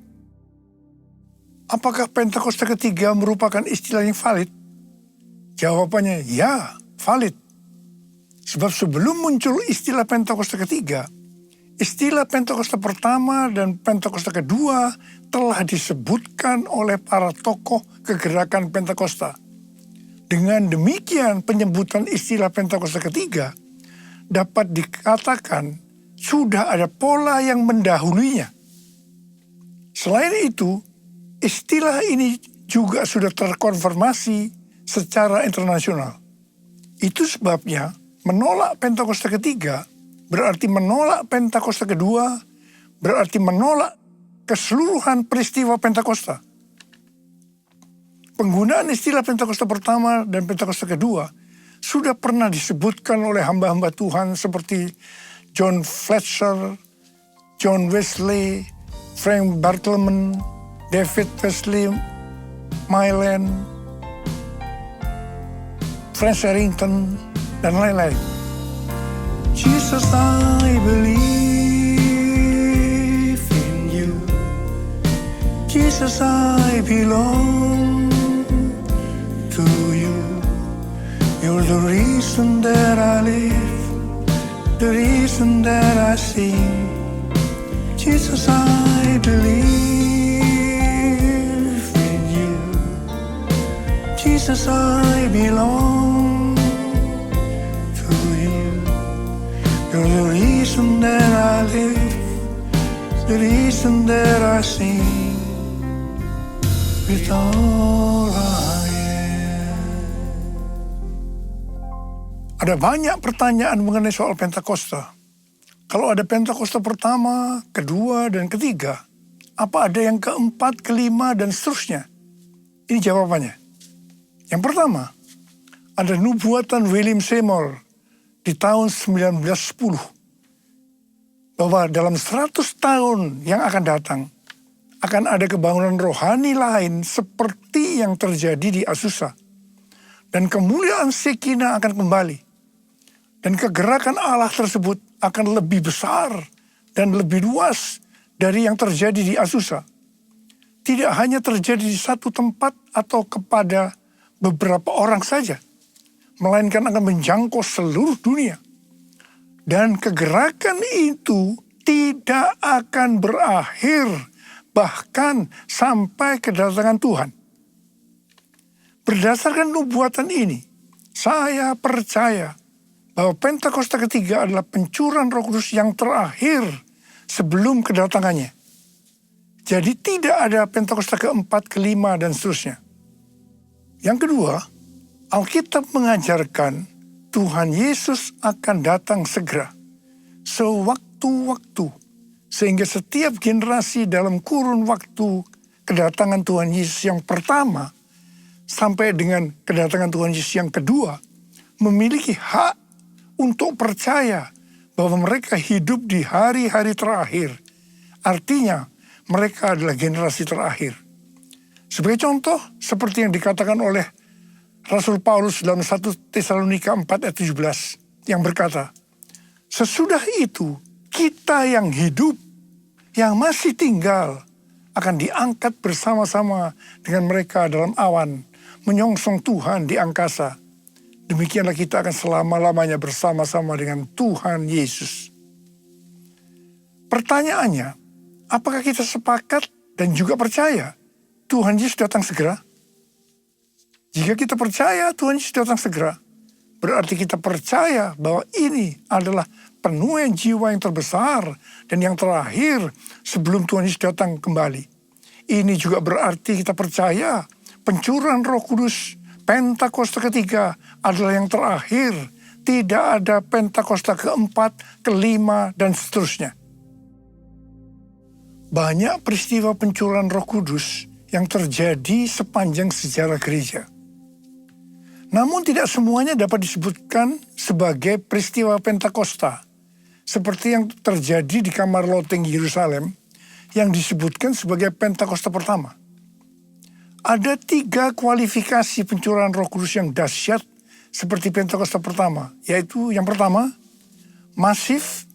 Apakah Pentakosta ketiga merupakan istilah yang valid? Jawabannya ya, valid. Sebab sebelum muncul istilah Pentakosta ketiga, istilah Pentakosta pertama dan Pentakosta kedua telah disebutkan oleh para tokoh kegerakan Pentakosta. Dengan demikian, penyebutan istilah Pentakosta ketiga dapat dikatakan sudah ada pola yang mendahulunya. Selain itu, istilah ini juga sudah terkonfirmasi secara internasional. Itu sebabnya menolak Pentakosta ketiga berarti menolak Pentakosta kedua, berarti menolak keseluruhan peristiwa Pentakosta. Penggunaan istilah Pentakosta pertama dan Pentakosta kedua sudah pernah disebutkan oleh hamba-hamba Tuhan seperti John Fletcher, John Wesley, Frank Bartleman, David Wesley, Mylan, Frank Harrington, dan lain-lain. Jesus, I believe in you. Jesus, I belong to you. You're the reason that I live, the reason that I sing. Jesus, I believe in you. Jesus, I belong to you. You're the reason that I live, the reason that I sing. With all I am. Ada banyak pertanyaan mengenai soal Pentakosta. Kalau ada Pentakosta pertama, kedua, dan ketiga, apa ada yang keempat, kelima, dan seterusnya? Ini jawabannya. Yang pertama, ada nubuatan William Seymour di tahun 1910 bahwa dalam 100 tahun yang akan datang akan ada kebangunan rohani lain seperti yang terjadi di Azusa, dan kemuliaan Shekinah akan kembali, dan kegerakan Allah tersebut akan lebih besar dan lebih luas dari yang terjadi di Azusa. Tidak hanya terjadi di satu tempat atau kepada beberapa orang saja, melainkan akan menjangkau seluruh dunia. Dan kegerakan itu tidak akan berakhir bahkan sampai kedatangan Tuhan. Berdasarkan nubuatan ini, saya percaya bahwa Pentakosta ketiga adalah pencurahan Roh Kudus yang terakhir sebelum kedatangannya. Jadi tidak ada Pentakosta keempat, kelima, dan seterusnya. Yang kedua, Alkitab mengajarkan Tuhan Yesus akan datang segera, sewaktu-waktu, sehingga setiap generasi dalam kurun waktu kedatangan Tuhan Yesus yang pertama sampai dengan kedatangan Tuhan Yesus yang kedua memiliki hak untuk percaya bahwa mereka hidup di hari-hari terakhir. Artinya mereka adalah generasi terakhir. Sebagai contoh, seperti yang dikatakan oleh Rasul Paulus dalam 1 Tesalonika 4 ayat 17 yang berkata, sesudah itu kita yang hidup, yang masih tinggal, akan diangkat bersama-sama dengan mereka dalam awan, menyongsong Tuhan di angkasa. Demikianlah kita akan selama-lamanya bersama-sama dengan Tuhan Yesus. Pertanyaannya, apakah kita sepakat dan juga percaya Tuhan Yesus datang segera? Jika kita percaya Tuhan Yesus datang segera, berarti kita percaya bahwa ini adalah penuaian jiwa yang terbesar dan yang terakhir sebelum Tuhan Yesus datang kembali. Ini juga berarti kita percaya pencurahan Roh Kudus Pentakosta ketiga adalah yang terakhir. Tidak ada Pentakosta keempat, kelima, dan seterusnya. Banyak peristiwa pencurahan Roh Kudus yang terjadi sepanjang sejarah gereja. Namun tidak semuanya dapat disebutkan sebagai peristiwa Pentakosta, seperti yang terjadi di kamar loteng Yerusalem yang disebutkan sebagai Pentakosta pertama. Ada 3 kualifikasi pencurahan Roh Kudus yang dahsyat seperti Pentakosta pertama, yaitu yang pertama, masif,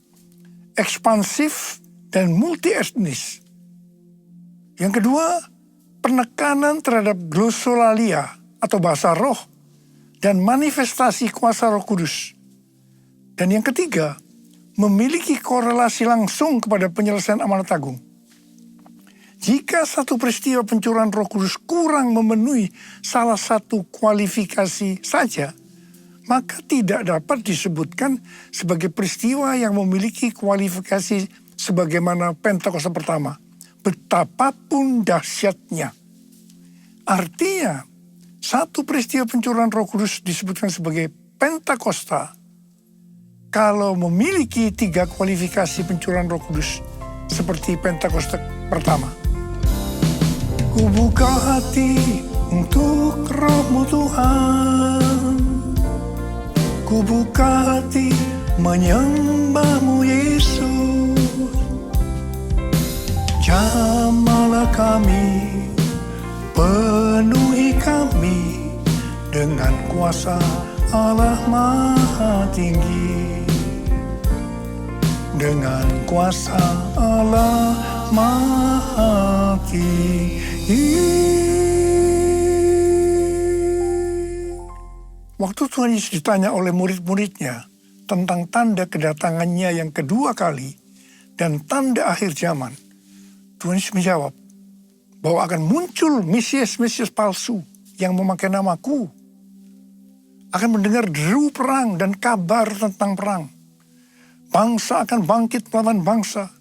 ekspansif, dan multi-etnis. Yang kedua, penekanan terhadap glosolalia atau bahasa roh dan manifestasi kuasa Roh Kudus. Dan yang ketiga, memiliki korelasi langsung kepada penyelesaian amanat agung. Jika satu peristiwa pencurahan Roh Kudus kurang memenuhi salah satu kualifikasi saja, maka tidak dapat disebutkan sebagai peristiwa yang memiliki kualifikasi sebagaimana Pentakosta pertama, betapapun dahsyatnya. Artinya, satu peristiwa pencurahan Roh Kudus disebutkan sebagai Pentakosta kalau memiliki 3 kualifikasi pencurahan Roh Kudus seperti Pentakosta pertama. Ku buka hati untuk Roh-Mu Tuhan, ku buka hati menyembah-Mu Yesus. Jamahlah kami, penuhi kami dengan kuasa Allah Maha Tinggi. Dengan kuasa Allah Maha Tinggi. Waktu Tuhan Yesus ditanya oleh murid-muridnya tentang tanda kedatangannya yang kedua kali dan tanda akhir zaman, Tuhan Yesus menjawab bahwa akan muncul Mesias-Mesias palsu yang memakai namaku, akan mendengar deru perang dan kabar tentang perang. Bangsa akan bangkit melawan bangsa,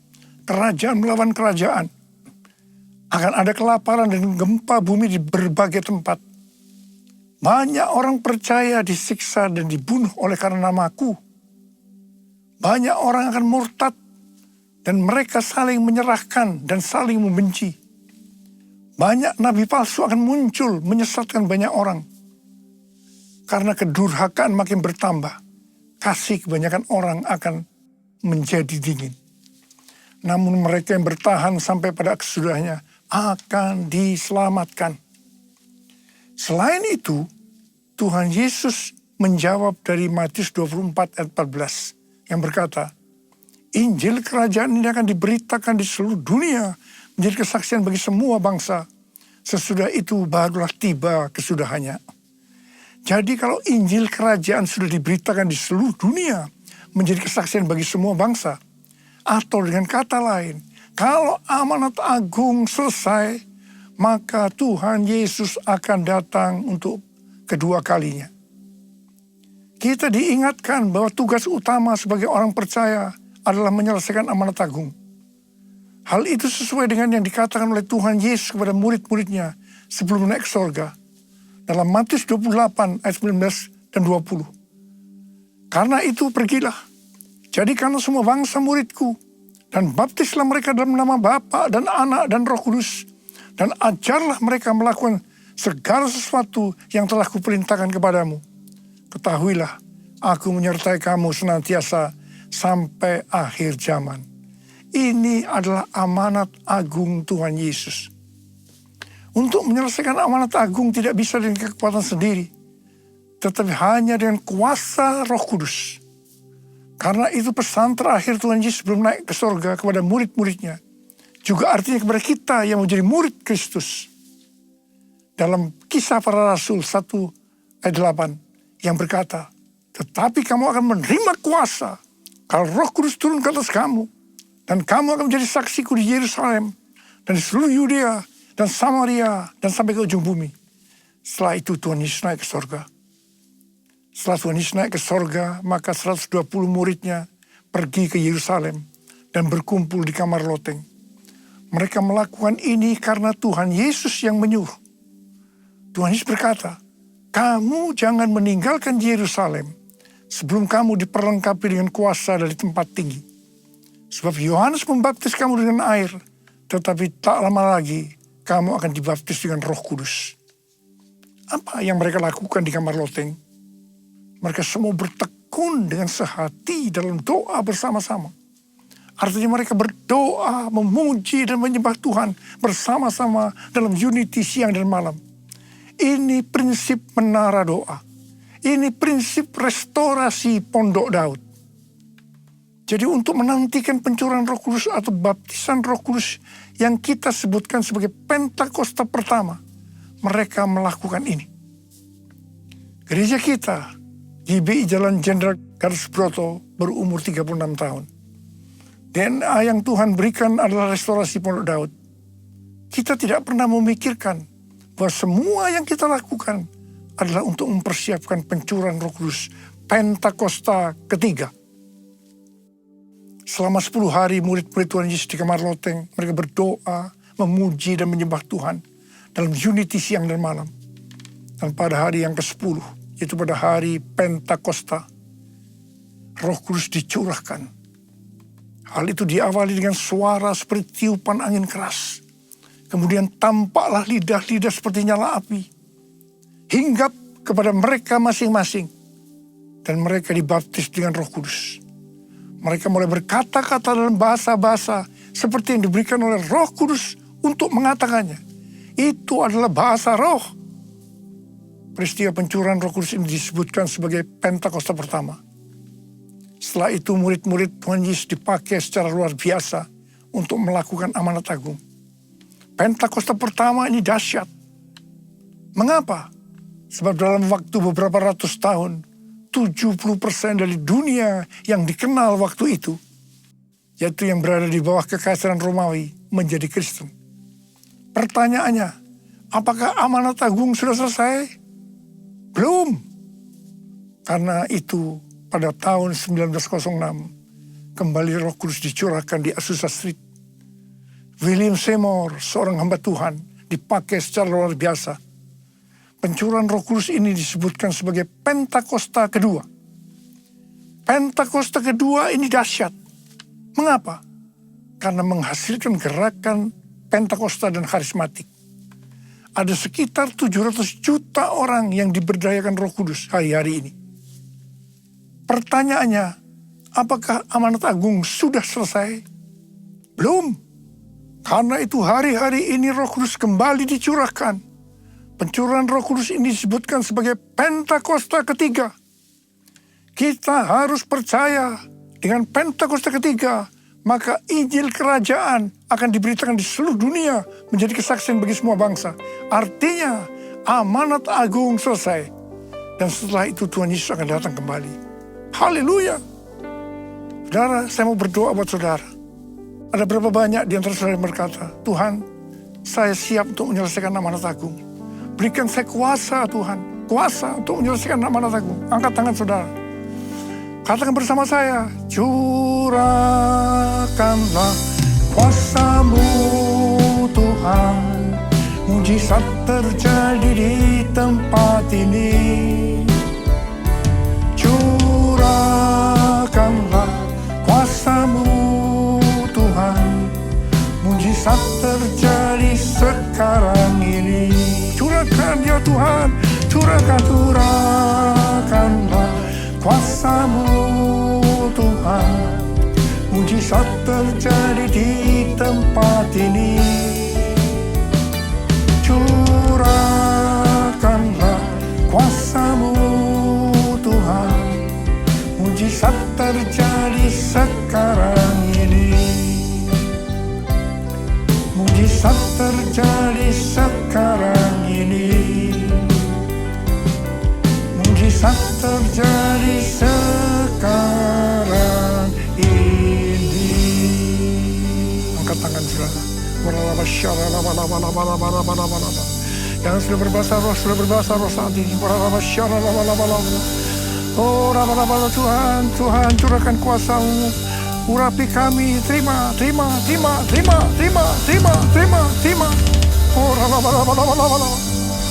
kerajaan melawan kerajaan. Akan ada kelaparan dan gempa bumi di berbagai tempat. Banyak orang percaya disiksa dan dibunuh oleh karena namaku. Banyak orang akan murtad dan mereka saling menyerahkan dan saling membenci. Banyak nabi palsu akan muncul menyesatkan banyak orang. Karena kedurhakaan makin bertambah, kasih kebanyakan orang akan menjadi dingin. Namun mereka yang bertahan sampai pada kesudahnya akan diselamatkan. Selain itu, Tuhan Yesus menjawab dari Matius 24 ayat 14 yang berkata, Injil kerajaan ini akan diberitakan di seluruh dunia menjadi kesaksian bagi semua bangsa. Sesudah itu barulah tiba kesudahannya. Jadi kalau Injil kerajaan sudah diberitakan di seluruh dunia menjadi kesaksian bagi semua bangsa, atau dengan kata lain, kalau amanat agung selesai, maka Tuhan Yesus akan datang untuk kedua kalinya. Kita diingatkan bahwa tugas utama sebagai orang percaya adalah menyelesaikan amanat agung. Hal itu sesuai dengan yang dikatakan oleh Tuhan Yesus kepada murid-muridnya sebelum naik ke sorga. Dalam Matius 28 ayat 19 dan 20. Karena itu pergilah, jadikanlah semua bangsa muridku, dan baptislah mereka dalam nama Bapa dan Anak dan Roh Kudus, dan ajarlah mereka melakukan segala sesuatu yang telah kuperintahkan kepadamu. Ketahuilah, aku menyertai kamu senantiasa sampai akhir zaman. Ini adalah amanat agung Tuhan Yesus. Untuk menyelesaikan amanat agung tidak bisa dengan kekuatan sendiri, tetapi hanya dengan kuasa Roh Kudus. Karena itu pesan terakhir Tuhan Yesus sebelum naik ke sorga kepada murid-muridnya, juga artinya kepada kita yang menjadi murid Kristus. Dalam Kisah Para Rasul 1 ayat 8 yang berkata, tetapi kamu akan menerima kuasa kalau Roh Kudus turun ke atas kamu, dan kamu akan menjadi saksiku di Yerusalem dan di seluruh Yudea dan Samaria dan sampai ke ujung bumi. Setelah itu Tuhan Yesus naik ke sorga. Setelah Tuhan Yesus naik ke sorga, maka 120 muridnya pergi ke Yerusalem dan berkumpul di kamar loteng. Mereka melakukan ini karena Tuhan Yesus yang menyuruh. Tuhan Yesus berkata, kamu jangan meninggalkan Yerusalem sebelum kamu diperlengkapi dengan kuasa dari tempat tinggi. Sebab Yohanes membaptis kamu dengan air, tetapi tak lama lagi kamu akan dibaptis dengan Roh Kudus. Apa yang mereka lakukan di kamar loteng? Mereka semua bertekun dengan sehati dalam doa bersama-sama. Artinya mereka berdoa, memuji dan menyembah Tuhan bersama-sama dalam unity siang dan malam. Ini prinsip menara doa. Ini prinsip restorasi pondok Daud. Jadi untuk menantikan pencurahan Roh Kudus atau baptisan Roh Kudus yang kita sebutkan sebagai Pentakosta pertama, mereka melakukan ini. Gereja kita, GBI Jalan Jenderal Gatot Subroto, berumur 36 tahun. DNA yang Tuhan berikan adalah restorasi pondok Daud. Kita tidak pernah memikirkan bahwa semua yang kita lakukan adalah untuk mempersiapkan pencurahan Roh Kudus Pentakosta ketiga. Selama 10 hari murid-murid Tuhan Yesus di kamar loteng, mereka berdoa, memuji dan menyembah Tuhan dalam unity siang dan malam. Dan pada hari yang ke-10, yaitu pada hari Pentakosta, Roh Kudus dicurahkan. Hal itu diawali dengan suara seperti tiupan angin keras. Kemudian tampaklah lidah-lidah seperti nyala api, hinggap kepada mereka masing-masing. Dan mereka dibaptis dengan Roh Kudus. Mereka mulai berkata-kata dalam bahasa-bahasa seperti yang diberikan oleh Roh Kudus untuk mengatakannya. Itu adalah bahasa roh. Peristiwa pencurahan Roh Kudus ini disebutkan sebagai Pentakosta pertama. Setelah itu murid-murid Tuhan Yesus dipakai secara luar biasa untuk melakukan amanat agung. Pentakosta pertama ini dahsyat. Mengapa? Sebab dalam waktu beberapa ratus tahun, 70% dari dunia yang dikenal waktu itu, yaitu yang berada di bawah kekaisaran Romawi, menjadi Kristen. Pertanyaannya, apakah amanat agung sudah selesai? Belum. Karena itu pada tahun 1906, kembali Roh Kudus dicurahkan di Azusa Street. William Seymour, seorang hamba Tuhan, dipakai secara luar biasa. Pencurahan Roh Kudus ini disebutkan sebagai Pentakosta kedua. Pentakosta kedua ini dahsyat. Mengapa? Karena menghasilkan gerakan Pentakosta dan karismatik. Ada sekitar 700 juta orang yang diberdayakan Roh Kudus hari-hari ini. Pertanyaannya, apakah amanat agung sudah selesai? Belum. Karena itu hari-hari ini Roh Kudus kembali dicurahkan. Pencurahan Roh Kudus ini disebutkan sebagai Pentakosta ketiga. Kita harus percaya dengan Pentakosta ketiga, maka Injil Kerajaan akan diberitakan di seluruh dunia menjadi kesaksian bagi semua bangsa. Artinya amanat agung selesai. Dan setelah itu Tuhan Yesus akan datang kembali. Haleluya. Saudara, saya mau berdoa buat saudara. Ada berapa banyak di antara saudara yang berkata, Tuhan, saya siap untuk menyelesaikan amanat agung. Berikan saya kuasa Tuhan, kuasa untuk menyelesaikan amanat agung. Angkat tangan saudara. Katakan bersama saya, curahkanlah kuasa-Mu Tuhan. Mujizat terjadi di tempat ini. Curahkanlah kuasa-Mu Tuhan, mujizat terjadi sekarang ini. Curahkan ya Tuhan, curahkanlah kuasa-Mu Tuhan, mujizat terjadi di tempat ini. Curahkanlah kuasa-Mu Tuhan, mujizat terjadi sekarang ini. Mujizat terjadi sekarang ini. Mujizat terjadi sekarang ini. Angkat tangan saudara. Yang sudah berbahasa roh saat ini. Oh, Tuhan, Tuhan curahkan kuasa-Mu. Urapi kami, terima. Oh,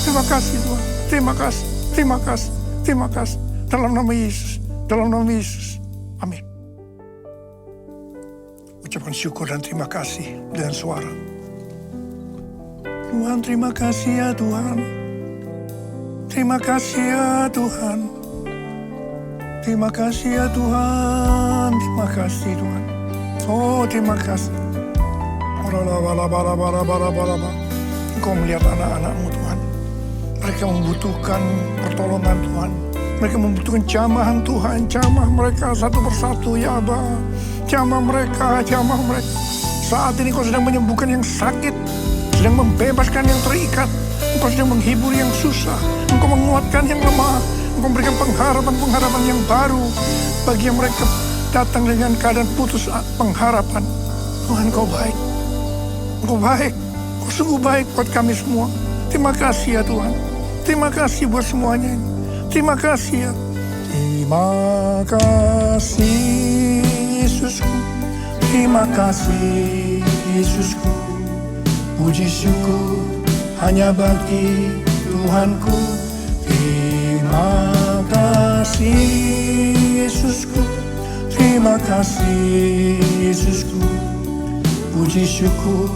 terima kasih Tuhan, terima kasih. Terima kasih, terima kasih. Dalam nama Yesus, dalam nama Yesus. Amin. Ucapkan syukur dan terima kasih dengan suara. Tuhan, terima kasih ya Tuhan. Terima kasih ya Tuhan. Terima kasih ya Tuhan. Terima kasih Tuhan. Oh, terima kasih. Engkau melihat anak-anak-Mu Tuhan. Mereka membutuhkan pertolongan Tuhan. Mereka membutuhkan jamahan Tuhan. Jamah mereka satu persatu ya Aba. Jamah mereka, jamah mereka. Saat ini Engkau sedang menyembuhkan yang sakit. Sedang membebaskan yang terikat. Engkau sedang menghibur yang susah. Engkau menguatkan yang lemah. Engkau memberikan pengharapan-pengharapan yang baru bagi yang mereka datang dengan keadaan putus pengharapan. Tuhan, Engkau baik. Engkau baik. Engkau sungguh baik buat kami semua. Terima kasih ya Tuhan. Terima kasih buat semuanya ini. Terima kasih ya. Terima kasih Yesusku. Terima kasih Yesusku. Puji syukur hanya bagi Tuhanku. Terima kasih Yesusku. Terima kasih Yesusku. Puji syukur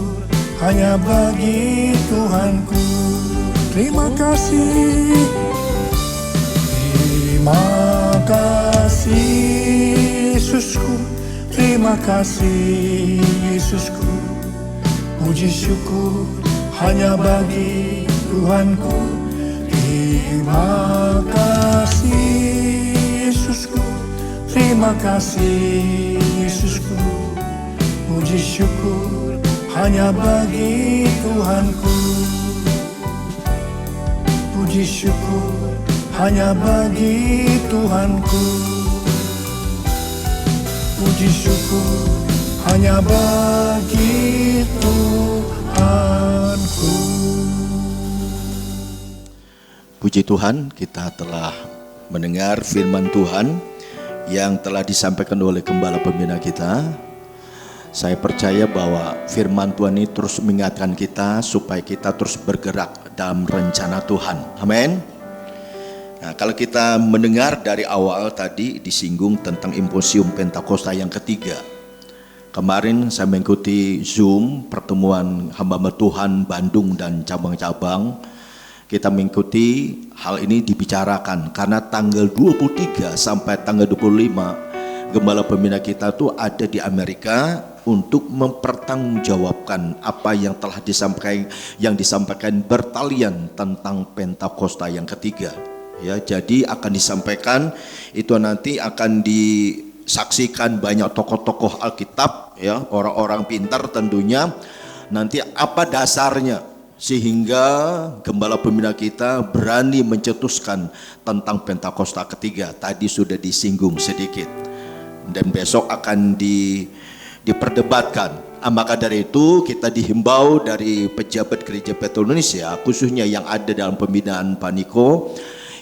hanya bagi Tuhanku. Terima kasih. Terima kasih Yesusku. Terima kasih Yesusku. Puji syukur hanya bagi Tuhanku. Terima kasih Yesusku. Terima kasih Yesusku. Puji syukur hanya bagi Tuhanku. Puji syukur hanya bagi Tuhanku. Puji syukur hanya bagi Tuhanku. Puji Tuhan, kita telah mendengar firman Tuhan yang telah disampaikan oleh Gembala Pembina kita. Saya percaya bahwa firman Tuhan ini terus mengingatkan kita supaya kita terus bergerak dalam rencana Tuhan. Amin. Nah, kalau kita mendengar dari awal tadi disinggung tentang Simposium Pentakosta yang ketiga. Kemarin saya mengikuti Zoom pertemuan hamba Tuhan Bandung dan cabang-cabang. Kita mengikuti hal ini dibicarakan karena tanggal 23 sampai tanggal 25 Gembala Pembina kita tuh ada di Amerika untuk mempertanggungjawabkan apa yang telah disampaikan bertalian tentang Pentakosta yang ketiga. Ya, jadi akan disampaikan itu nanti akan disaksikan banyak tokoh-tokoh Alkitab, ya, orang-orang pintar tentunya. Nanti apa dasarnya sehingga Gembala Pembina kita berani mencetuskan tentang Pentakosta ketiga. Tadi sudah disinggung sedikit. Dan besok akan diperdebatkan. Maka dari itu kita dihimbau dari pejabat Gereja Petrus Indonesia, khususnya yang ada dalam pembinaan Paniko,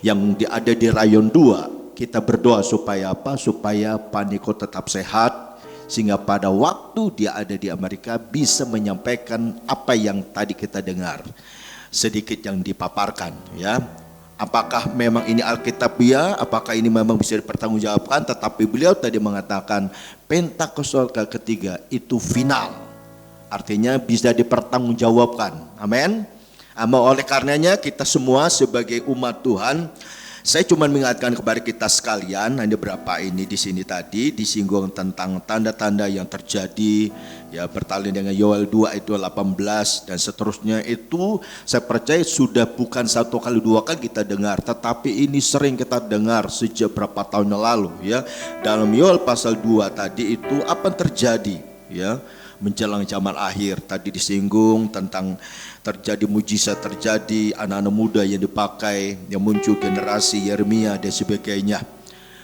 yang ada di Rayon 2, kita berdoa supaya apa? Supaya Paniko tetap sehat, sehingga pada waktu dia ada di Amerika bisa menyampaikan apa yang tadi kita dengar, sedikit yang dipaparkan, ya. Apakah memang ini Alkitabiah, apakah ini memang bisa dipertanggungjawabkan, tetapi beliau tadi mengatakan Pentakosta ketiga itu final, artinya bisa dipertanggungjawabkan. Amin. Oleh karenanya kita semua sebagai umat Tuhan, saya cuma mengingatkan kepada kita sekalian, ada berapa ini di sini tadi disinggung tentang tanda-tanda yang terjadi, ya, bertalian dengan Yoel 2 itu 18 dan seterusnya. Itu saya percaya sudah bukan satu kali dua kali kita dengar, tetapi ini sering kita dengar sejak berapa tahun yang lalu, ya. Dalam Yoel pasal 2 tadi itu apa yang terjadi, ya, menjelang zaman akhir. Tadi disinggung tentang terjadi mujizat, terjadi anak-anak muda yang dipakai, yang muncul generasi Yeremia dan sebagainya.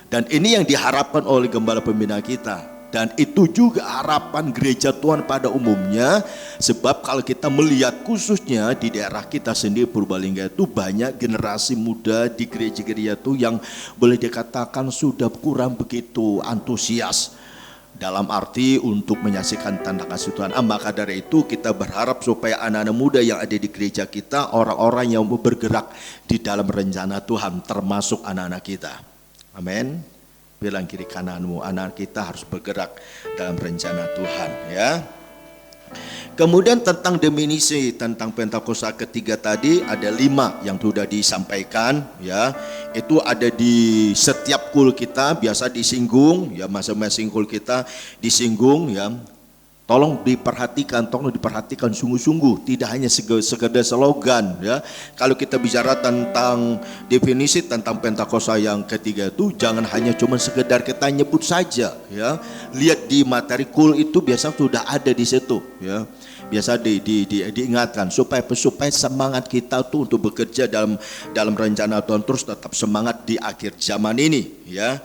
Dan ini yang diharapkan oleh Gembala Pembina kita. Dan itu juga harapan gereja Tuhan pada umumnya. Sebab kalau kita melihat khususnya di daerah kita sendiri Purbalingga itu banyak generasi muda di gereja-gereja itu yang boleh dikatakan sudah kurang begitu antusias. dalam arti untuk menyaksikan tanda kasih Tuhan. Maka dari itu kita berharap supaya anak-anak muda yang ada di gereja kita, orang-orang yang bergerak di dalam rencana Tuhan, termasuk anak-anak kita. Amin. Bilang kiri kananmu, anak kita harus bergerak dalam rencana Tuhan, ya. Kemudian tentang definisi tentang Pentakosta ketiga tadi ada 5 yang sudah disampaikan, ya. Itu ada di setiap kul kita biasa disinggung, ya, masing-masing kul kita disinggung, ya. Tolong diperhatikan sungguh-sungguh, tidak hanya sekedar slogan, ya. Kalau kita bicara tentang definisi tentang Pentakosta yang ketiga itu jangan hanya cuma sekedar kita nyebut saja, ya. Lihat di materi kul itu biasa sudah ada di situ, ya. Biasa diingatkan supaya semangat kita tuh untuk bekerja dalam rencana Tuhan terus tetap semangat di akhir zaman ini, ya.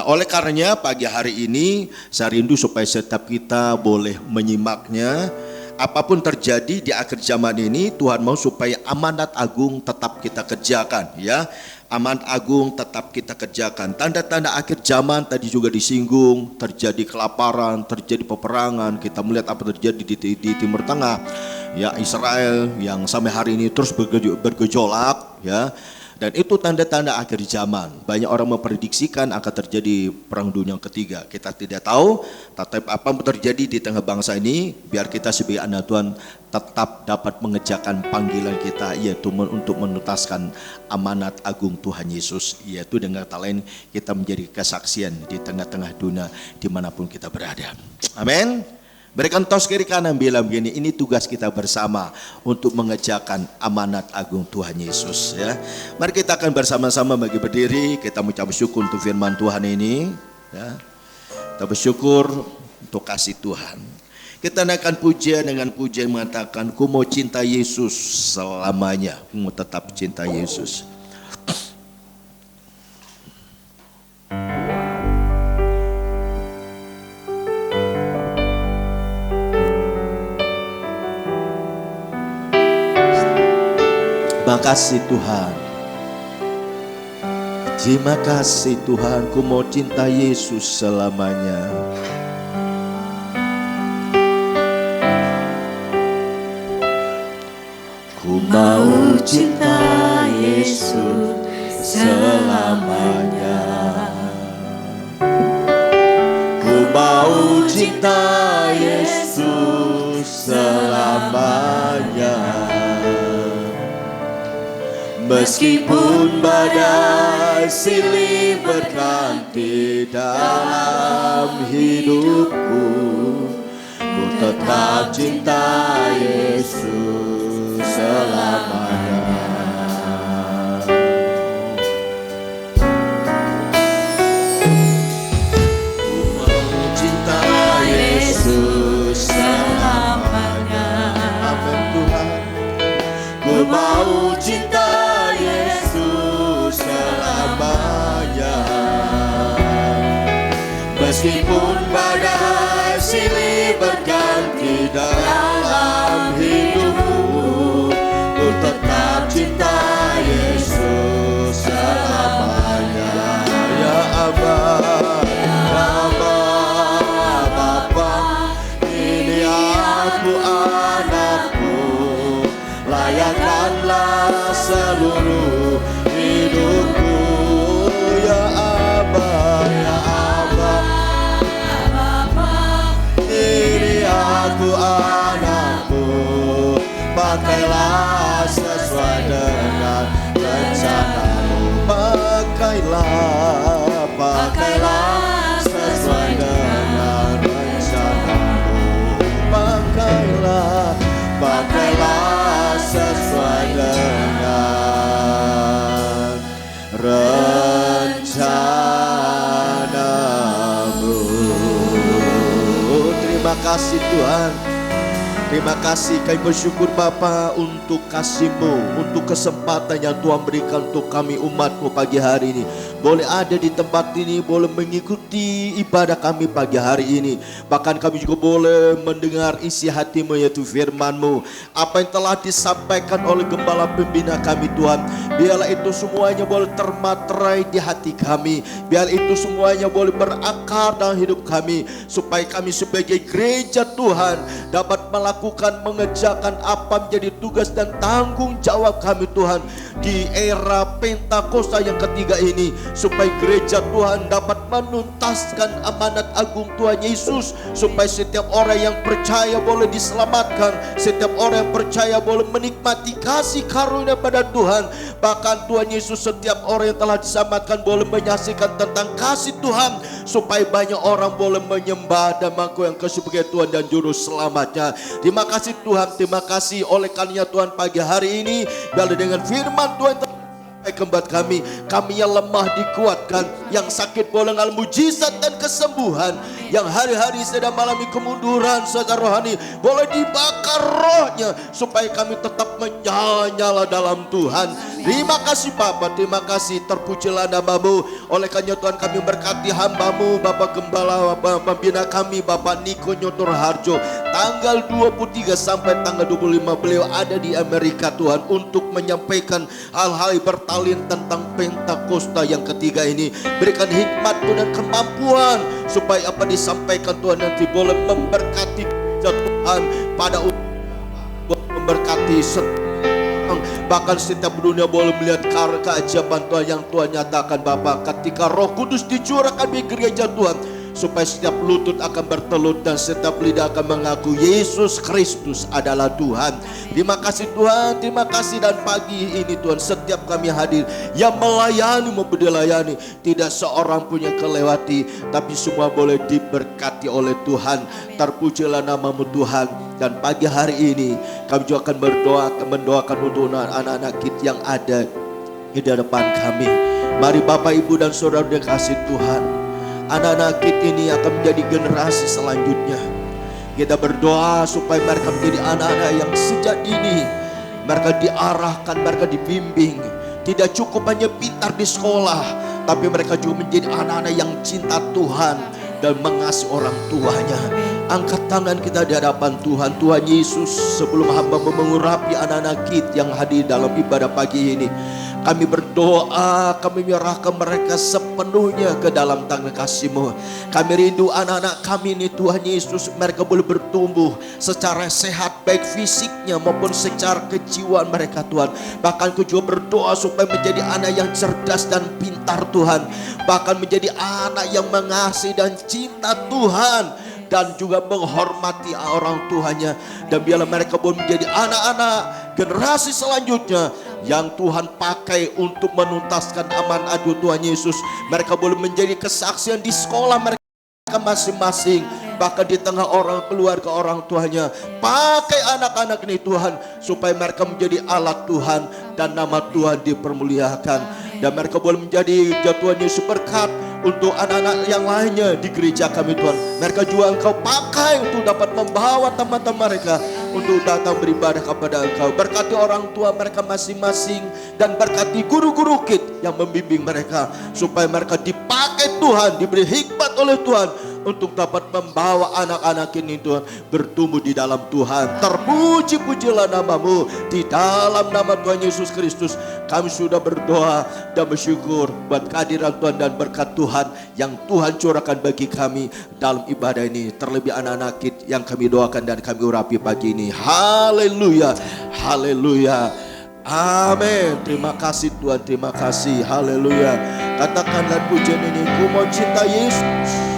Oleh karenanya pagi hari ini saya rindu supaya setiap kita boleh menyimaknya. Apapun terjadi di akhir zaman ini, Tuhan mau supaya amanat agung tetap kita kerjakan, ya. Amanat agung tetap kita kerjakan. Tanda-tanda akhir zaman tadi juga disinggung, terjadi kelaparan, terjadi peperangan. Kita melihat apa terjadi di Timur Tengah, ya, Israel yang sampai hari ini terus bergejolak, ya. Dan itu tanda-tanda akhir zaman. Banyak orang memprediksikan akan terjadi perang dunia ketiga. Kita tidak tahu, tetapi apa yang terjadi di tengah bangsa ini, biar kita sebagai anak Tuhan tetap dapat mengerjakan panggilan kita, yaitu untuk menuntaskan amanat agung Tuhan Yesus, yaitu dengan kata lain kita menjadi kesaksian di tengah-tengah dunia dimanapun kita berada. Amin. Berikan tos kiri kanan bilang begini, ini tugas kita bersama untuk mengerjakan amanat agung Tuhan Yesus, ya. Mari kita akan bersama-sama bagi berdiri, kita mengucap syukur untuk firman Tuhan ini, ya. Kita bersyukur untuk kasih Tuhan. Kita naikkan pujian dengan pujian mengatakan, ku mau cinta Yesus selamanya, ku mau tetap cinta Yesus. Terima kasih Tuhan. Terima kasih Tuhan, ku mau cinta Yesus selamanya. Ku mau cinta Yesus selamanya. Ku mau cinta Yesus selamanya. Meskipun badai silih berganti dalam hidupku, ku tetap cinta Yesus selamanya. Ku mau cinta Yesus selamanya. Amin Tuhan. Ku mau cinta selamanya. Meskipun badai silih berganti dalam hidupku, ku tetap cinta Yesus selamanya. Ya Aba, Bapa, ini aku anakmu, layakkanlah seluruh hidupku. Ya Aba, ini aku anakmu, pakailah sesuai dengan rencanamu. Pakailah sesuai dengan rencanamu. Pakailah sesuai dengan rencanamu. Terima kasih Tuhan. Terima kasih, kami bersyukur Bapa untuk kasih-Mu, untuk kesempatan yang Tuhan berikan untuk kami umat-Mu pagi hari ini. boleh ada di tempat ini, boleh mengikuti ibadah kami pagi hari ini. Bahkan kami juga boleh mendengar isi hati-Mu, yaitu firman-Mu. Apa yang telah disampaikan oleh gembala pembina kami Tuhan, biarlah itu semuanya boleh termaterai di hati kami. Biar itu semuanya boleh berakar dalam hidup kami, supaya kami sebagai gereja Tuhan dapat melakukan, mengerjakan apa menjadi tugas dan tanggung jawab kami Tuhan di era Pentakosta yang ketiga ini, supaya gereja Tuhan dapat menuntaskan amanat agung Tuhan Yesus, supaya setiap orang yang percaya boleh diselamatkan, setiap orang yang percaya boleh menikmati kasih karunia pada Tuhan. Bahkan Tuhan Yesus, setiap orang yang telah diselamatkan boleh menyaksikan tentang kasih Tuhan, supaya banyak orang boleh menyembah dan mengaku yang sebagai Tuhan dan Juru Selamatnya. Terima kasih Tuhan, terima kasih oleh karunia Tuhan pagi hari ini. Biarlah dengan firman Tuhan keempat kami yang lemah dikuatkan, yang sakit boleh mengalami mujizat dan kesembuhan, yang hari-hari sedang mengalami kemunduran secara rohani boleh dibakar rohnya, supaya kami tetap menyala dalam Tuhan. Terima kasih Bapa, terima kasih, terpujilah nama-Mu. Oleh karena Tuhan kami berkati hamba-Mu, Bapak Gembala, Bapak Pembina kami, Bapak Niko Nyotor Harjo. Tanggal 23 sampai tanggal 25 beliau ada di Amerika Tuhan, untuk menyampaikan hal-hal yang bertalin tentang Pentakosta yang ketiga ini. Berikan hikmat dan kemampuan, supaya apa disampaikan Tuhan nanti boleh memberkati Tuhan pada memberkati bahkan setiap dunia boleh melihat keajaiban Tuhan yang Tuhan nyatakan Bapa, ketika Roh Kudus dicurahkan di gereja Tuhan, supaya setiap lutut akan bertelut dan setiap lidah akan mengaku Yesus Kristus adalah Tuhan. Terima kasih Tuhan, terima kasih. Dan pagi ini Tuhan, setiap kami hadir yang melayani maupun dilayani, tidak seorang pun yang kelewati, tapi semua boleh diberkati oleh Tuhan. Terpujilah nama-Mu Tuhan. Dan pagi hari ini kami juga akan mendoakan untuk anak-anak kita yang ada di depan kami. Mari Bapak, Ibu dan Saudara yang kasih Tuhan, anak-anak kita ini akan menjadi generasi selanjutnya. Kita berdoa supaya mereka menjadi anak-anak yang sejak dini mereka diarahkan, mereka dibimbing. Tidak cukup hanya pintar di sekolah, tapi mereka juga menjadi anak-anak yang cinta Tuhan dan mengasihi orang tuanya. Angkat tangan kita di hadapan Tuhan. Tuhan Yesus, sebelum hamba mengurapi anak-anak kita yang hadir dalam ibadah pagi ini, kami berdoa, kami menyerahkan mereka sepenuhnya ke dalam tangan kasih-Mu. Kami rindu anak-anak kami ini Tuhan Yesus, mereka boleh bertumbuh secara sehat, baik fisiknya maupun secara kejiwaan mereka Tuhan. Bahkan aku juga berdoa supaya menjadi anak yang cerdas dan pintar Tuhan. Bahkan menjadi anak yang mengasihi dan cinta Tuhan, dan juga menghormati orang tuanya. Dan biarlah mereka pun menjadi anak-anak generasi selanjutnya yang Tuhan pakai untuk menuntaskan amanat Tuhan Yesus. Mereka boleh menjadi kesaksian di sekolah mereka masing-masing, bahkan di tengah orang keluarga orang tuanya. Pakai anak-anak ini Tuhan, supaya mereka menjadi alat Tuhan dan nama Tuhan dipermuliakan. Dan mereka boleh menjadi Tuhan Yesus berkat untuk anak-anak yang lainnya di gereja kami Tuhan. Mereka juga Engkau pakai untuk dapat membawa teman-teman mereka untuk datang beribadah kepada Engkau. Berkati orang tua mereka masing-masing, dan berkati guru-guru kita yang membimbing mereka, supaya mereka dipakai Tuhan, diberi hikmat oleh Tuhan untuk dapat membawa anak-anak ini Tuhan bertumbuh di dalam Tuhan. Terpuji-pujilah nama-Mu. Di dalam nama Tuhan Yesus Kristus kami sudah berdoa dan bersyukur buat kehadiran Tuhan dan berkat Tuhan yang Tuhan curahkan bagi kami dalam ibadah ini. Terlebih anak-anak kita yang kami doakan dan kami urapi pagi ini. Haleluya, haleluya, amin. Terima kasih Tuhan, terima kasih. Haleluya. Katakanlah pujian ini, ku mau cinta Yesus.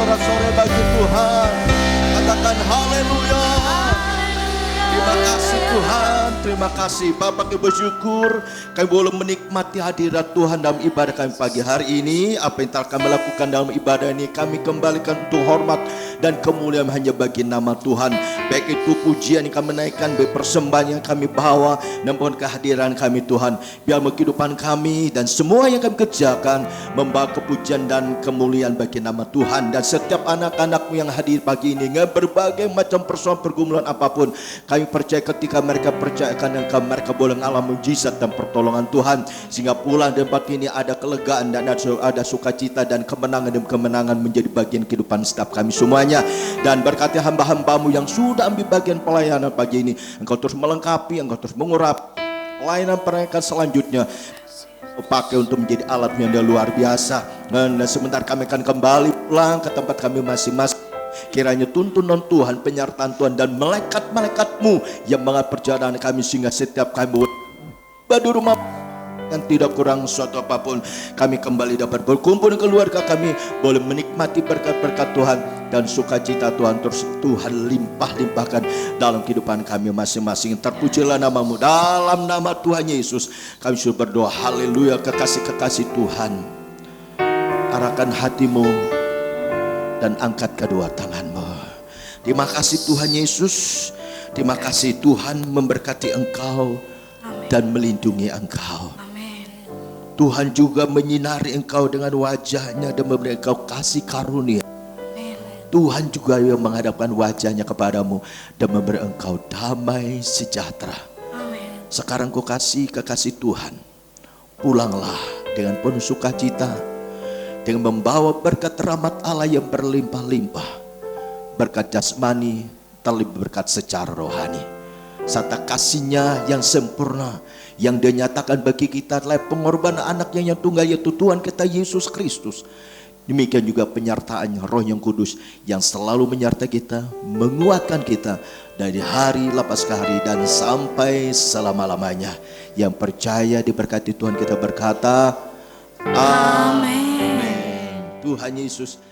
sorak-sorai bagi Tuhan. Katakan haleluya. Terima kasih Tuhan, terima kasih Bapak. Kami bersyukur kami boleh menikmati hadirat Tuhan dalam ibadah kami pagi hari ini. Apa yang telah kami lakukan dalam ibadah ini kami kembalikan untuk hormat dan kemuliaan hanya bagi nama Tuhan. Baik itu pujian yang kami naikkan, baik persembahan yang kami bawa, dan mohon kehadiran kami Tuhan. Biar kehidupan kami dan semua yang kami kerjakan membawa kepujian dan kemuliaan bagi nama Tuhan. Dan setiap anak-anakmu yang hadir pagi ini, berbagai macam persoalan pergumulan apapun, kami percaya ketika mereka percayakan dan mereka boleh mengalami mujizat dan pertolongan Tuhan, sehingga pulang di tempat ini ada kelegaan dan ada sukacita dan kemenangan menjadi bagian kehidupan setiap kami semuanya. Dan berkati hamba-hambamu yang sudah ambil bagian pelayanan pagi ini, Engkau terus melengkapi, Engkau terus mengurapi pelayanan mereka selanjutnya, pakai untuk menjadi alat yang luar biasa. Dan sebentar kami akan kembali pulang ke tempat kami masing-masing. Kiranya tuntunan Tuhan, penyertaan Tuhan dan malaikat-malaikatmu yang mengatur perjalanan kami, sehingga setiap kami di rumah dan tidak kurang suatu apapun, kami kembali dapat berkumpul dengan keluarga kami, boleh menikmati berkat-berkat Tuhan dan sukacita Tuhan terus Tuhan limpah-limpahkan dalam kehidupan kami masing-masing. Terpujilah namamu, dalam nama Tuhan Yesus kami sudah berdoa. Haleluya. Kekasih-kekasih Tuhan, arahkan hatimu dan angkat kedua tanganmu. Terima kasih Tuhan Yesus. Terima kasih Tuhan memberkati engkau dan melindungi engkau. Tuhan juga menyinari engkau dengan wajahnya dan memberi engkau kasih karunia. Tuhan juga yang menghadapkan wajahnya kepadamu dan memberi engkau damai sejahtera. Sekarang kekasih Tuhan, pulanglah dengan penuh sukacita, dengan membawa berkat rahmat Allah yang berlimpah-limpah, berkat jasmani terlebih berkat secara rohani, serta kasihnya yang sempurna yang dinyatakan bagi kita adalah pengorbanan anaknya yang tunggal, yaitu Tuhan kita Yesus Kristus. Demikian juga penyertaan Roh yang Kudus yang selalu menyertai kita, menguatkan kita dari hari lepas ke hari dan sampai selama-lamanya. Yang percaya diberkati Tuhan kita berkata, Amin. Tuhan Yesus